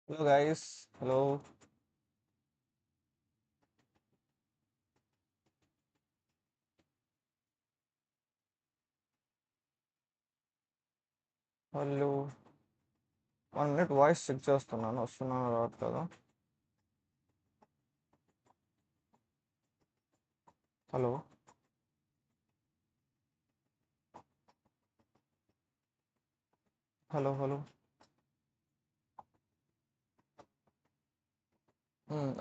Hello guys, hello, hello. 1 minute voice check చేస్తున్నాను వస్తున్నాను రావట్లేదు కదా. Hello hello hello.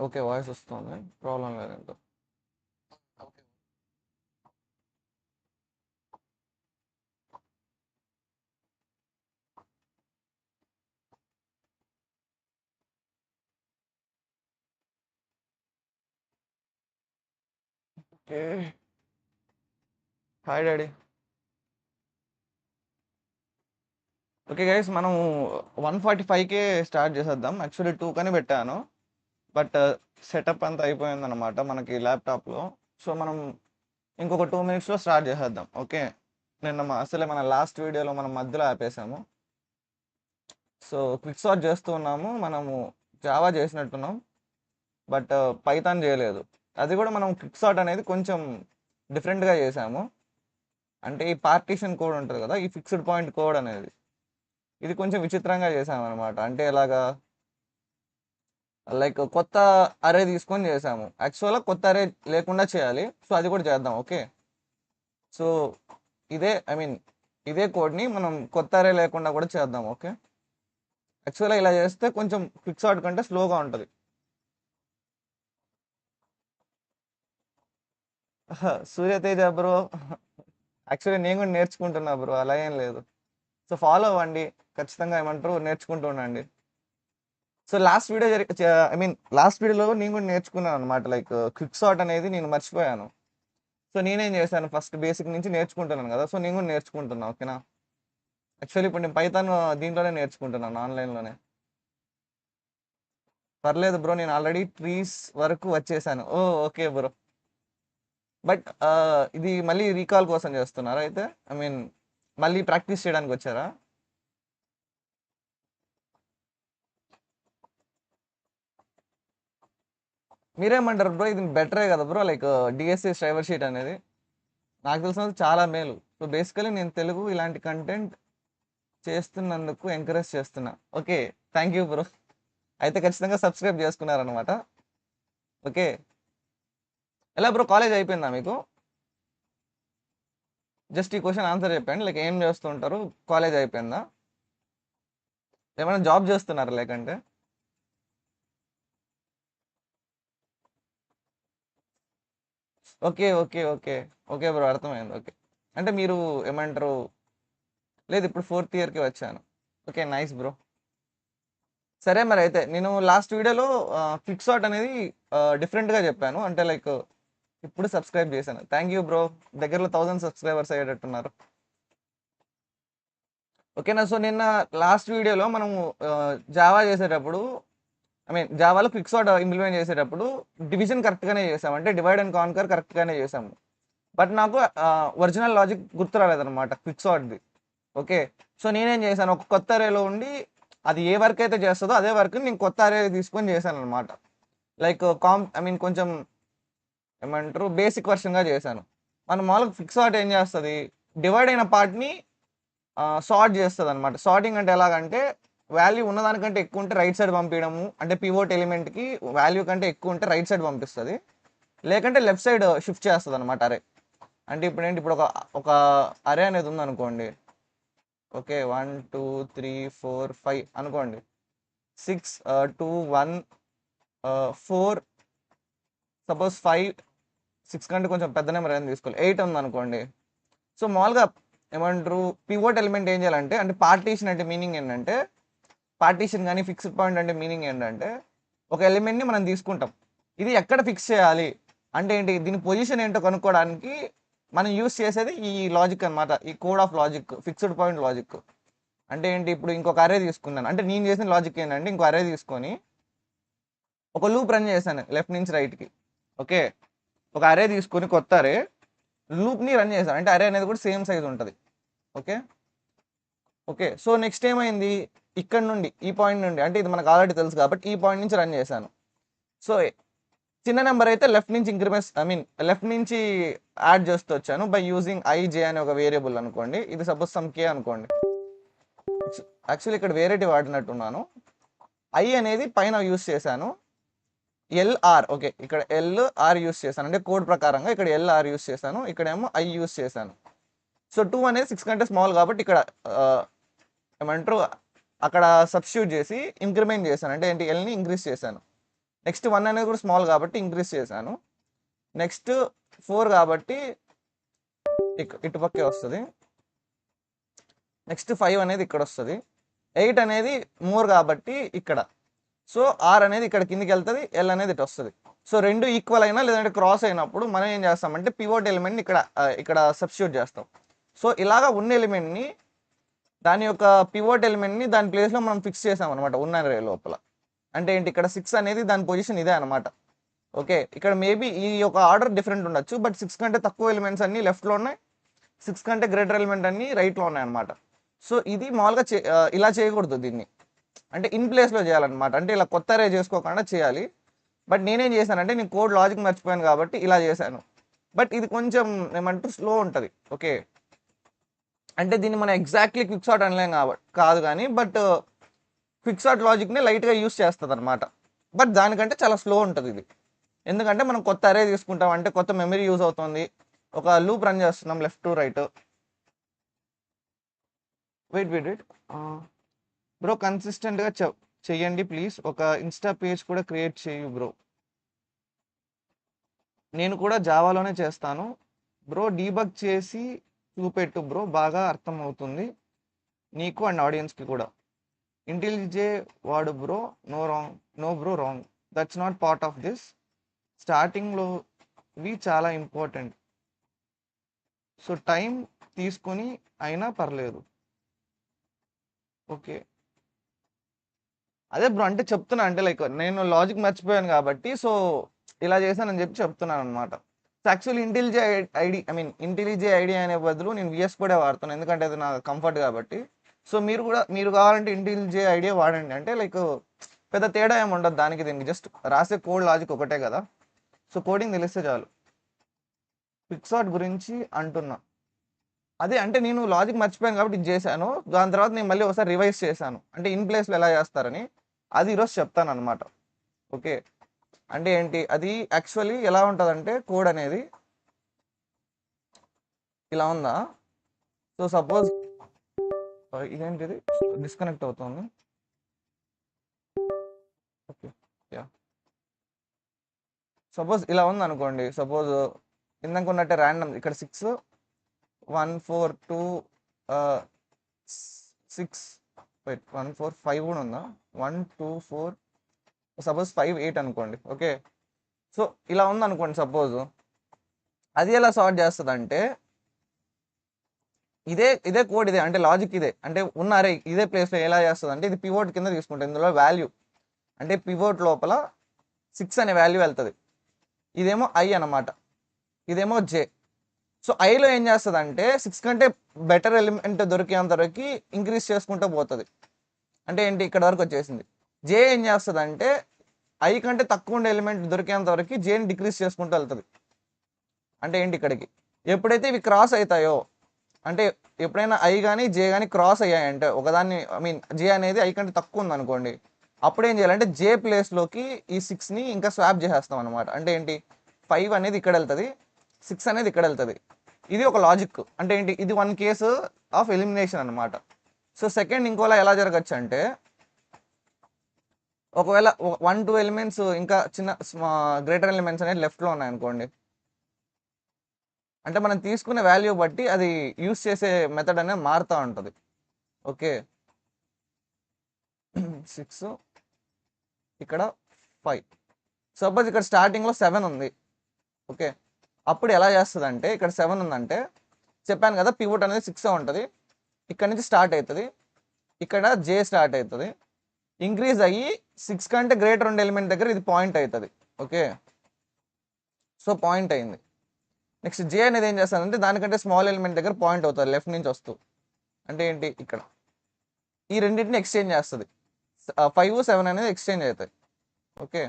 Okay voice వస్తుంది, ప్రాబ్లం లేదు ఇంకా. Okay, hi daddy. Okay guys, మనం 145కే స్టార్ట్ చేసేద్దాం. యాక్చువల్లీ 2 కని పెట్టాను, బట్ సెటప్ అంతా అయిపోయిందన్నమాట మనకి ల్యాప్టాప్లో. సో మనం ఇంకొక 2 minutesలో స్టార్ట్ చేసేద్దాం. ఓకే, నిన్న అసలే మన లాస్ట్ వీడియోలో మనం మధ్యలో ఆపేసాము. సో క్విక్ సార్ట్ చేస్తూ ఉన్నాము, మనము జావా చేసినట్టున్నాం, బట్ పైథాన్ చేయలేదు. అది కూడా మనం క్విక్ సార్ట్ అనేది కొంచెం డిఫరెంట్గా చేసాము. అంటే ఈ పార్టీషన్ కోడ్ ఉంటుంది కదా, ఈ ఫిక్స్డ్ పాయింట్ కోడ్ అనేది ఇది కొంచెం విచిత్రంగా చేసాము అనమాట. అంటే ఎలాగా, లైక్ కొత్త అరే తీసుకొని చేసాము. యాక్చువల్గా కొత్త అరే లేకుండా చేయాలి, సో అది కూడా చేద్దాం. ఓకే, సో ఇదే కోడ్ని మనం కొత్త అరే లేకుండా కూడా చేద్దాం. ఓకే, యాక్చువల్గా ఇలా చేస్తే కొంచెం క్విక్ సార్ట్ కంటే స్లోగా ఉంటుంది. సూర్యతేజ బ్రో, యాక్చువల్లీ నేను కూడా నేర్చుకుంటున్నా బ్రో, అలా ఏం లేదు. సో ఫాలో అవ్వండి, ఖచ్చితంగా ఏమంటారు నేర్చుకుంటూ ఉండండి. సో లాస్ట్ వీడియోలో నేను కూడా నేర్చుకున్నాను అనమాట. లైక్ క్విక్ సార్ట్ అనేది నేను మర్చిపోయాను. సో నేనేం చేశాను, ఫస్ట్ బేసిక్ నుంచి నేర్చుకుంటున్నాను కదా, సో నేను కూడా నేర్చుకుంటున్నా. ఓకేనా, యాక్చువల్లీ ఇప్పుడు నేను పైథాన్ దీంట్లోనే నేర్చుకుంటున్నాను, ఆన్లైన్లోనే. పర్లేదు బ్రో, నేను ఆల్రెడీ ట్రీస్ వరకు వచ్చేసాను. ఓ ఓకే బ్రో, బట్ ఇది మళ్ళీ రీకాల్ కోసం చేస్తున్నారా అయితే? ఐ మీన్ మళ్ళీ ప్రాక్టీస్ చేయడానికి వచ్చారా? మీరేమంటారు బ్రో, ఇది బెటరే కదా bro? Like DSC driver sheet అనేది నాకు తెలిసినందుకు చాలా మేలు. సో బేసికలీ నేను తెలుగు ఇలాంటి కంటెంట్ చేస్తున్నందుకు ఎంకరేజ్ చేస్తున్నా. Okay, thank you bro. అయితే ఖచ్చితంగా సబ్స్క్రైబ్ చేసుకున్నారనమాట. ఓకే, ఎలా బ్రో, కాలేజ్ అయిపోయిందా మీకు? జస్ట్ ఈ క్వశ్చన్ ఆన్సర్ చెప్పండి. లైక్ ఏం చేస్తుంటారు, కాలేజ్ అయిపోయిందా, ఏమైనా జాబ్ చేస్తున్నారా లేకంటే? Okay okay okay okay bro, అర్థమైంది. ఓకే, అంటే మీరు ఏమంటారు, లేదు ఇప్పుడు 4th ఇయర్కి వచ్చాను. Okay, nice bro. సరే మరి, అయితే నేను లాస్ట్ వీడియోలో క్విక్ షాట్ అనేది డిఫరెంట్గా చెప్పాను. అంటే లైక్ ఇప్పుడు సబ్స్క్రైబ్ చేశాను, థ్యాంక్ యూ బ్రో. దగ్గరలో 1000 సబ్స్క్రైబర్స్ అయ్యేటట్టున్నారు. ఓకేనా, సో నిన్న లాస్ట్ వీడియోలో మనము జావా చేసేటప్పుడు, జావాలో క్విక్ షాట్ ఇంప్లిమెంట్ చేసేటప్పుడు డివిజన్ కరెక్ట్గానే చేసాము. అంటే డివైడ్ అండ్ కాన్కర్ కరెక్ట్గానే చేసాము. బట్ నాకు ఒరిజినల్ లాజిక్ గుర్తు రాలేదన్నమాట క్విక్ షాట్ది. ఓకే, సో నేనేం చేశాను, ఒక కొత్త అరేలో ఉండి అది ఏ వర్క్ అయితే చేస్తుందో అదే వర్క్ నేను కొత్త అరే తీసుకొని చేశాను అనమాట. లైక్ కొంచెం ఏమంటారు బేసిక్ వర్షన్గా చేశాను. మనం మామూలుగా ఫిక్స్ షార్ట్ ఏం చేస్తుంది, డివైడ్ అయిన పార్ట్ని సార్ట్ చేస్తుంది అనమాట. సార్టింగ్ అంటే ఎలాగంటే, వాల్యూ ఉన్నదానికంటే ఎక్కువ ఉంటే రైట్ సైడ్ పంపించడము, అంటే పివోట్ ఎలిమెంట్కి వాల్యూ కంటే ఎక్కువ ఉంటే రైట్ సైడ్ పంపిస్తుంది, లేకంటే లెఫ్ట్ సైడ్ షిఫ్ట్ చేస్తుంది అనమాట అరే. అంటే ఇప్పుడు ఏంటి, ఇప్పుడు ఒక అరే అనేది ఉందనుకోండి. ఓకే, 1 2 3 4 5 అనుకోండి. 6 2 1 4, సపోజ్ 5 6 కంటే కొంచెం పెద్ద నెంబర్ ఏదైనా తీసుకోవాలి, 8 ఉందనుకోండి. సో మామూలుగా ఏమంటారు, పివోట్ ఎలిమెంట్ ఏం చేయాలంటే, అంటే పార్టీషన్ అంటే మీనింగ్ ఏంటంటే, పార్టీషన్ కానీ ఫిక్స్డ్ పాయింట్ అంటే మీనింగ్ ఏంటంటే, ఒక ఎలిమెంట్ని మనం తీసుకుంటాం, ఇది ఎక్కడ ఫిక్స్ చేయాలి అంటే ఏంటి, దీని పొజిషన్ ఏంటో కనుక్కోవడానికి మనం యూస్ చేసేది ఈ లాజిక్ అనమాట, ఈ code of logic, fixed point logic. అంటే ఏంటి, ఇప్పుడు ఇంకొక అరే తీసుకున్నాను, అంటే నేను చేసిన లాజిక్ ఏంటంటే, ఇంకో అరే తీసుకొని ఒక లూప్ రన్ చేశాను లెఫ్ట్ నుంచి రైట్కి. ఓకే, ఒక అరే తీసుకొని కొత్త అరే లూప్ని రన్ చేశాను, అంటే అరే అనేది కూడా సేమ్ సైజ్ ఉంటుంది. ఓకే ఓకే, సో నెక్స్ట్ ఏమైంది, ఇక్కడ నుండి ఈ పాయింట్ నుండి, అంటే ఇది మనకు ఆల్రెడీ తెలుసు కాబట్టి ఈ పాయింట్ నుంచి రన్ చేశాను. సో చిన్న నెంబర్ అయితే లెఫ్ట్ నుంచి ఇంక్రిమెంట్స్ లెఫ్ట్ నుంచి యాడ్ చేస్తూ వచ్చాను బై యూజింగ్ ఐజే అనే ఒక వేరియబుల్ అనుకోండి. ఇది సపోజ్ సమ్ కే అనుకోండి. యాక్చువల్లీ ఇక్కడ వేరేటి వాడినట్టున్నాను. ఐ అనేది పైన యూస్ చేశాను, ఎల్ఆర్ ఓకే, ఇక్కడ ఎల్ఆర్ యూస్ చేశాను, అంటే కోడ్ ప్రకారంగా ఇక్కడ ఎల్ఆర్ యూస్ చేశాను, ఇక్కడేమో ఐ యూస్ చేశాను. సో 2 అనేది 6 కంటే స్మాల్ కాబట్టి ఇక్కడ ఏమంటారు అక్కడ సబ్స్టిట్యూట్ చేసి ఇంక్రిమెంట్ చేశాను, అంటే ఏంటి ఎల్ని ఇంక్రీజ్ చేశాను. నెక్స్ట్ 1 అనేది కూడా స్మాల్ కాబట్టి ఇంక్రీజ్ చేశాను. నెక్స్ట్ 4 కాబట్టి ఇటుపక్కే వస్తుంది. నెక్స్ట్ 5 అనేది ఇక్కడ వస్తుంది. 8 అనేది మోర్ కాబట్టి ఇక్కడ. సో ఆర్ అనేది ఇక్కడ కిందికి వెళ్తుంది, ఎల్ అనేది ఇటు వస్తుంది. సో రెండు ఈక్వల్ అయినా లేదంటే క్రాస్ అయినప్పుడు మనం ఏం చేస్తామంటే పివోట్ ఎలిమెంట్ని ఇక్కడ సబ్స్టిట్యూట్ చేస్తాం. సో ఇలాగా ఉన్న ఎలిమెంట్ని దాని యొక్క పివోట్ ఎలిమెంట్ని దాని ప్లేస్లో మనం ఫిక్స్ చేసాం అనమాట ఉన్న రే లోపల. అంటే ఏంటి ఇక్కడ 6 అనేది దాని పొజిషన్ ఇదే అనమాట. ఓకే, ఇక్కడ మేబీ ఈ యొక్క ఆర్డర్ డిఫరెంట్ ఉండొచ్చు, బట్ 6 కంటే తక్కువ ఎలిమెంట్స్ అన్ని లెఫ్ట్లో ఉన్నాయి, 6 కంటే గ్రేటర్ ఎలిమెంట్ అన్ని రైట్లో ఉన్నాయి అనమాట. సో ఇది మామూలుగా ఇలా చేయకూడదు, దీన్ని అంటే ఇన్ ప్లేస్లో చేయాలన్నమాట. అంటే ఇలా కొత్త రే చేసుకోకుండా చేయాలి. బట్ నేనేం చేశానంటే నేను కోడ్ లాజిక్ మర్చిపోయాను కాబట్టి ఇలా చేశాను. బట్ ఇది కొంచెం ఏమంటారు స్లో ఉంటుంది. ఓకే, అంటే దీన్ని మనం ఎగ్జాక్ట్లీ క్విక్ షాట్ అనలేం కాదు కానీ, బట్ క్విక్ షాట్ లాజిక్ని లైట్గా యూస్ చేస్తుంది అనమాట. బట్ దానికంటే చాలా స్లో ఉంటుంది ఇది. ఎందుకంటే మనం కొత్త అరే తీసుకుంటాం, అంటే కొత్త మెమరీ యూజ్ అవుతుంది, ఒక లూప్ రన్ చేస్తున్నాం left to right. Wait bro, కన్సిస్టెంట్గా చెయ్యండి ప్లీజ్. ఒక ఇన్స్టా పేజ్ కూడా క్రియేట్ చేయు బ్రో. నేను కూడా జావాలోనే చేస్తాను బ్రో, డీబగ్ చేసి చూపెట్టు బ్రో, బాగా అర్థం అవుతుంది నీకు అండ్ ఆడియన్స్కి కూడా. ఇంటెలిజే వాడు bro, no bro wrong, that's not part of this. స్టార్టింగ్లో ఇవి చాలా ఇంపార్టెంట్, సో టైం తీసుకొని అయినా పర్లేదు. ఓకే, అదే బ్రో, అంటే చెప్తున్నా, అంటే లైక్ నేను లాజిక్ మర్చిపోయాను కాబట్టి సో ఇలా చేశానని చెప్పి చెప్తున్నాను అనమాట. సో యాక్చువల్లీ ఇంటెలిజే ఐడి అనే బదులు నేను విఎస్ కూడా వాడుతాను, ఎందుకంటే అది నాకు కంఫర్ట్ కాబట్టి. సో మీరు కావాలంటే ఇంటెలిజే ఐడియా వాడండి, అంటే లైక్ పెద్ద తేడా ఏమి ఉండదు దానికి దీనికి, జస్ట్ రాసే కోడ్ లాజిక్ ఒకటే కదా. సో కోడింగ్ తెలిస్తే చాలు. పిక్సార్ట్ గురించి అంటున్నా, అదే అంటే నేను లాజిక్ మర్చిపోయాను కాబట్టి ఇది చేశాను, దాని తర్వాత నేను మళ్ళీ ఒకసారి రివైజ్ చేశాను, అంటే ఇన్ ప్లేస్లో ఎలా చేస్తారని అది ఈరోజు చెప్తాను అనమాట. ఓకే, అంటే ఏంటి అది యాక్చువల్లీ ఎలా ఉంటుందంటే కోడ్ అనేది ఇలా ఉందా. సో సపోజ్ ఇదేంటిది డిస్కనెక్ట్ అవుతుంది. ఓకే, యా, సపోజ్ ఇలా ఉంది అనుకోండి. సపోజ్ ఇందాక ఉన్నట్టే ర్యాండమ్ ఇక్కడ 6 1 4 2 6 1 4 5 కూడా ఉందా, 1 2 4 సపోజ్ 5 8 అనుకోండి. ఓకే, సో ఇలా ఉంది అనుకోండి సపోజ్. అది ఎలా సార్ట్ చేస్తుంది అంటే ఇదే కోడ్ ఇదే, అంటే లాజిక్ ఇదే, అంటే ఉన్న అరే ఇదే ప్లేస్లో ఎలా చేస్తుంది అంటే ఇది పివోట్ కింద తీసుకుంటుంది. ఇందులో వాల్యూ అంటే పివోట్ లోపల 6 అనే వాల్యూ వెళ్తుంది, ఇదేమో ఐ అన్నమాట, ఇదేమో జే. సో ఐలో ఏం చేస్తుంది అంటే 6 కంటే బెటర్ ఎలిమెంట్ దొరికేంత వరకు ఇంక్రీజ్ చేసుకుంటూ పోతుంది, అంటే ఏంటి ఇక్కడ వరకు వచ్చేసింది. జే ఏం చేస్తుంది అంటే ఐ కంటే తక్కువ ఉండే ఎలిమెంట్ దొరికేంత వరకు జేని డిక్రీజ్ చేసుకుంటూ వెళ్తుంది, అంటే ఏంటి ఇక్కడికి. ఎప్పుడైతే ఇవి క్రాస్ అవుతాయో, అంటే ఎప్పుడైనా ఐ కానీ జే కానీ క్రాస్ అయ్యాయంటే ఒకదాన్ని జే అనేది ఐ కంటే తక్కువ ఉంది అనుకోండి, అప్పుడు ఏం చేయాలంటే జే ప్లేస్లోకి ఈ 6ని ఇంకా స్వాప్ చేసేస్తాం అనమాట. అంటే ఏంటి 5 అనేది ఇక్కడ వెళ్తుంది, 6 అనేది ఇక్కడ వెళ్తుంది. ఇది ఒక లాజిక్, అంటే ఏంటి ఇది 1 కేసు ఆఫ్ ఎలిమినేషన్ అనమాట. సో సెకండ్ ఇంకోలా ఎలా జరగచ్చు అంటే ఒకవేళ 1 2 ఎలిమెంట్స్ ఇంకా చిన్న గ్రేటర్ ఎలిమెంట్స్ అనేది లెఫ్ట్లో ఉన్నాయనుకోండి, అంటే మనం తీసుకునే వాల్యూ బట్టి అది యూస్ చేసే మెథడ్ అనేది మారుతూ ఉంటుంది. ఓకే, 6 ఇక్కడ 5, సపోజ్ ఇక్కడ స్టార్టింగ్లో 7 ఉంది. ఓకే, అప్పుడు ఎలా చేస్తుంది అంటే ఇక్కడ 7 ఉందంటే చెప్పాను కదా పివోట్ అనేది 6 ఉంటుంది, ఇక్కడ నుంచి స్టార్ట్ అవుతుంది, ఇక్కడ జే స్టార్ట్ అవుతుంది, ఇంక్రీజ్ అయ్యి 6 కంటే గ్రేటర్ ఉండే ఎలిమెంట్ దగ్గర ఇది పాయింట్ అవుతుంది. ఓకే, సో పాయింట్ అయింది. నెక్స్ట్ జే అనేది ఏం చేస్తుందంటే దానికంటే స్మాల్ ఎలిమెంట్ దగ్గర పాయింట్ అవుతుంది లెఫ్ట్ నుంచి వస్తూ, అంటే ఏంటి ఇక్కడ. ఈ రెండింటిని ఎక్స్చేంజ్ చేస్తుంది. 5, 7 అనేది ఎక్స్చేంజ్ అవుతాయి. ఓకే,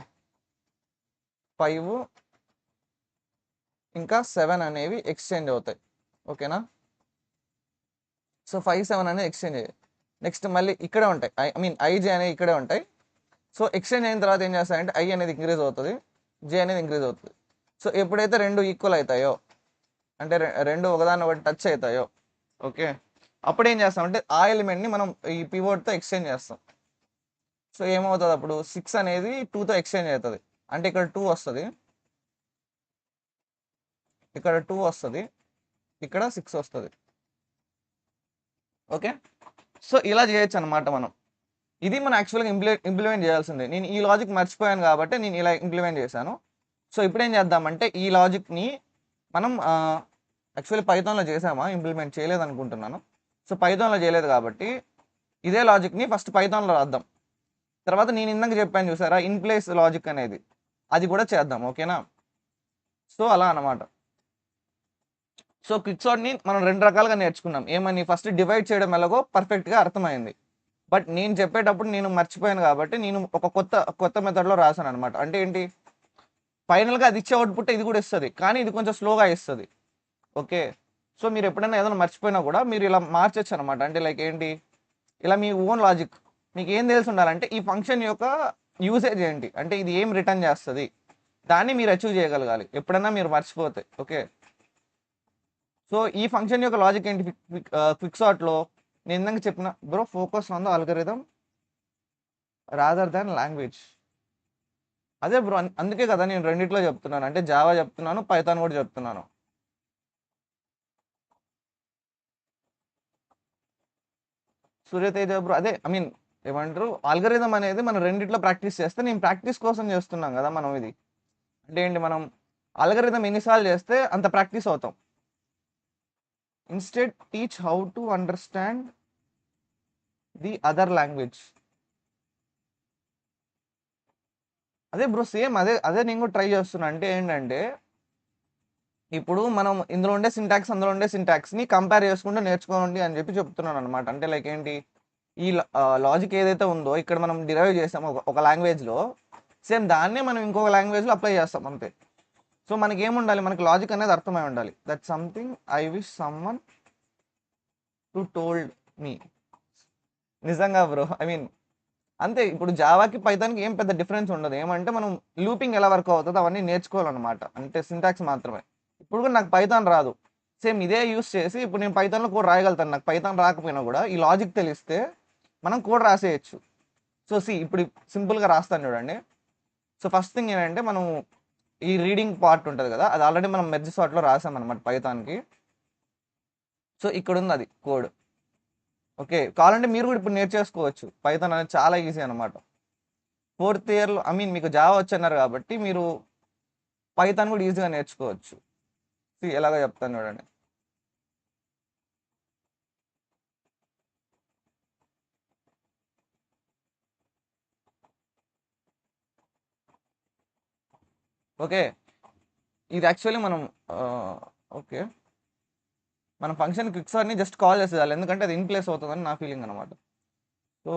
5 ఇంకా 7 అనేవి ఎక్స్చేంజ్ అవుతాయి. ఓకేనా? సో 5, 7 అనేది ఎక్స్చేంజ్ అయ్యాయి. నెక్స్ట్ మళ్ళీ ఇక్కడే ఉంటాయి, ఐ మీన్ ఐజే అనేవి ఇక్కడే ఉంటాయి. సో ఎక్స్చేంజ్ అయిన తర్వాత ఏం చేస్తాయంటే ఐ అనేది ఇంక్రీజ్ అవుతుంది, జే అనేది ఇంక్రీజ్ అవుతుంది. సో ఎప్పుడైతే రెండు ఈక్వల్ అవుతాయో, అంటే రెండు ఒకదాన్ని ఒకటి టచ్ అవుతాయో, ఓకే, అప్పుడు ఏం చేస్తామంటే ఆ ఎలిమెంట్ని మనం ఈ పివోట్తో ఎక్స్చేంజ్ చేస్తాం. సో ఏమవుతుంది అప్పుడు 6 అనేది 2తో ఎక్స్చేంజ్ అవుతుంది. అంటే ఇక్కడ 2 వస్తుంది, ఇక్కడ 2 వస్తుంది, ఇక్కడ 6 వస్తుంది. ఓకే, సో ఇలా చేయొచ్చు అనమాట మనం. ఇది మనం యాక్చువల్గా ఇంప్లిమెంట్ చేయాల్సిందే. నేను ఈ లాజిక్ మర్చిపోయాను కాబట్టి నేను ఇలా ఇంప్లిమెంట్ చేశాను. సో ఇప్పుడు ఏం చేద్దామంటే ఈ లాజిక్ని మనం యాక్చువల్లీ పైథాన్లో చేసామా, ఇంప్లిమెంట్ చేయలేదు అనుకుంటున్నాను. సో పైథాన్లో చేయలేదు కాబట్టి ఇదే లాజిక్ని ఫస్ట్ పైథాన్లో రాద్దాం. తర్వాత నేను ఇందాక చెప్పాను చూసారా ఇన్ ప్లేస్ లాజిక్ అనేది, అది కూడా చేద్దాం. ఓకేనా? సో అలా అనమాట. సో క్విక్సార్ట్ని మనం రెండు రకాలుగా నేర్చుకున్నాం. ఏమని, ఫస్ట్ డివైడ్ చేయడం ఎలాగో పర్ఫెక్ట్గా అర్థమైంది. బట్ నేను చెప్పేటప్పుడు నేను మర్చిపోయాను కాబట్టి నేను ఒక కొత్త మెథడ్లో రాశాను అనమాట. అంటే ఏంటి, ఫైనల్గా అది ఇచ్చే అవుట్పుట్ ఇది కూడా ఇస్తుంది, కానీ ఇది కొంచెం స్లోగా ఇస్తుంది. ఓకే, సో మీరు ఎప్పుడైనా ఏదైనా మర్చిపోయినా కూడా మీరు ఇలా మార్చచ్చు అనమాట. అంటే లైక్ ఏంటి, ఇలా మీ ఓన్ లాజిక్ మీకు ఏం తెలిసి ఉండాలంటే ఈ ఫంక్షన్ యొక్క యూసేజ్ ఏంటి, అంటే ఇది ఏం రిటర్న్ చేస్తుంది, దాన్ని మీరు అచీవ్ చేయగలగాలి ఎప్పుడైనా మీరు మర్చిపోతే. ఓకే, సో ఈ ఫంక్షన్ యొక్క లాజిక్ ఏంటి, క్విక్సార్ట్లో నేను ఇందాక చెప్పిన bro, focus on the algorithm rather than language. అదే బ్రో, అందుకే కదా నేను రెండిట్లో చెప్తున్నాను, అంటే జావా చెప్తున్నాను, పైథాన్ కూడా చెప్తున్నాను. సూర్యతేజ బ్రో, అదే ఐ మీన్ ఏమంటారు, ఆల్గరిథం అనేది మనం రెండిట్లో ప్రాక్టీస్ చేస్తే, నేను ప్రాక్టీస్ కోసం చేస్తున్నాం కదా మనం ఇది. అంటే ఏంటి, మనం ఆల్గరిథం ఎన్నిసార్లు చేస్తే అంత ప్రాక్టీస్ అవుతాం. Instead teach how to understand the other language. అదే బ్రో, సేమ్ అదే అదే నేను కూడా ట్రై చేస్తున్నా. అంటే ఏంటంటే ఇప్పుడు మనం ఇందులో ఉండే సింటాక్స్ అందులో ఉండే సింటాక్స్ని కంపేర్ చేసుకుంటూ నేర్చుకోండి అని చెప్పి చెప్తున్నాను అనమాట. అంటే లైక్ ఏంటి, ఈ లాజిక్ ఏదైతే ఉందో ఇక్కడ మనం డిరైవ్ చేసాం ఒక లాంగ్వేజ్లో, సేమ్ దాన్నే మనం ఇంకొక లాంగ్వేజ్లో అప్లై చేస్తాం అంతే. సో మనకి ఏముండాలి, మనకి లాజిక్ అనేది అర్థమై ఉండాలి. That something I wish someone to told me. నిజంగా బ్రో, ఐ మీన్ అంతే. ఇప్పుడు జావాకి పైథాన్కి ఏం పెద్ద డిఫరెన్స్ ఉండదు. ఏమంటే మనం లూపింగ్ ఎలా వర్క్ అవుతుందో అవన్నీ నేర్చుకోవాలన్నమాట, అంటే సింటాక్స్ మాత్రమే. ఇప్పుడు కూడా నాకు పైథాన్ రాదు, సేమ్ ఇదే యూస్ చేసి ఇప్పుడు నేను పైథాన్లో కోడ్ రాయగలుగుతాను. నాకు పైథాన్ రాకపోయినా కూడా ఈ లాజిక్ తెలిస్తే మనం కోడ్ రాసేయచ్చు. సో ఇప్పుడు సింపుల్గా రాస్తాను చూడండి. సో ఫస్ట్ థింగ్ ఏంటంటే మనం ఈ రీడింగ్ పార్ట్ ఉంటుంది కదా, అది ఆల్రెడీ మనం మెర్జ్ సార్ట్లో రాసామన్నమాట పైథాన్కి. సో ఇక్కడ ఉంది అది కోడ్. ఓకే, కావాలంటే మీరు కూడా ఇప్పుడు నేర్చేసుకోవచ్చు. పైథాన్ అనేది చాలా ఈజీ అనమాట. 4th ఇయర్లో ఐ మీన్ మీకు జావా వచ్చన్నారు కాబట్టి మీరు పైథాన్ కూడా ఈజీగా నేర్చుకోవచ్చు. ఎలాగో చెప్తాను చూడండి. ఓకే, ఇది యాక్చువల్లీ మనం ఓకే, మన ఫంక్షన్ క్విక్సార్ట్ని జస్ట్ కాల్ చేసేయాలి, ఎందుకంటే అది ఇన్ ప్లేస్ అవుతుందని నా ఫీలింగ్ అనమాట. సో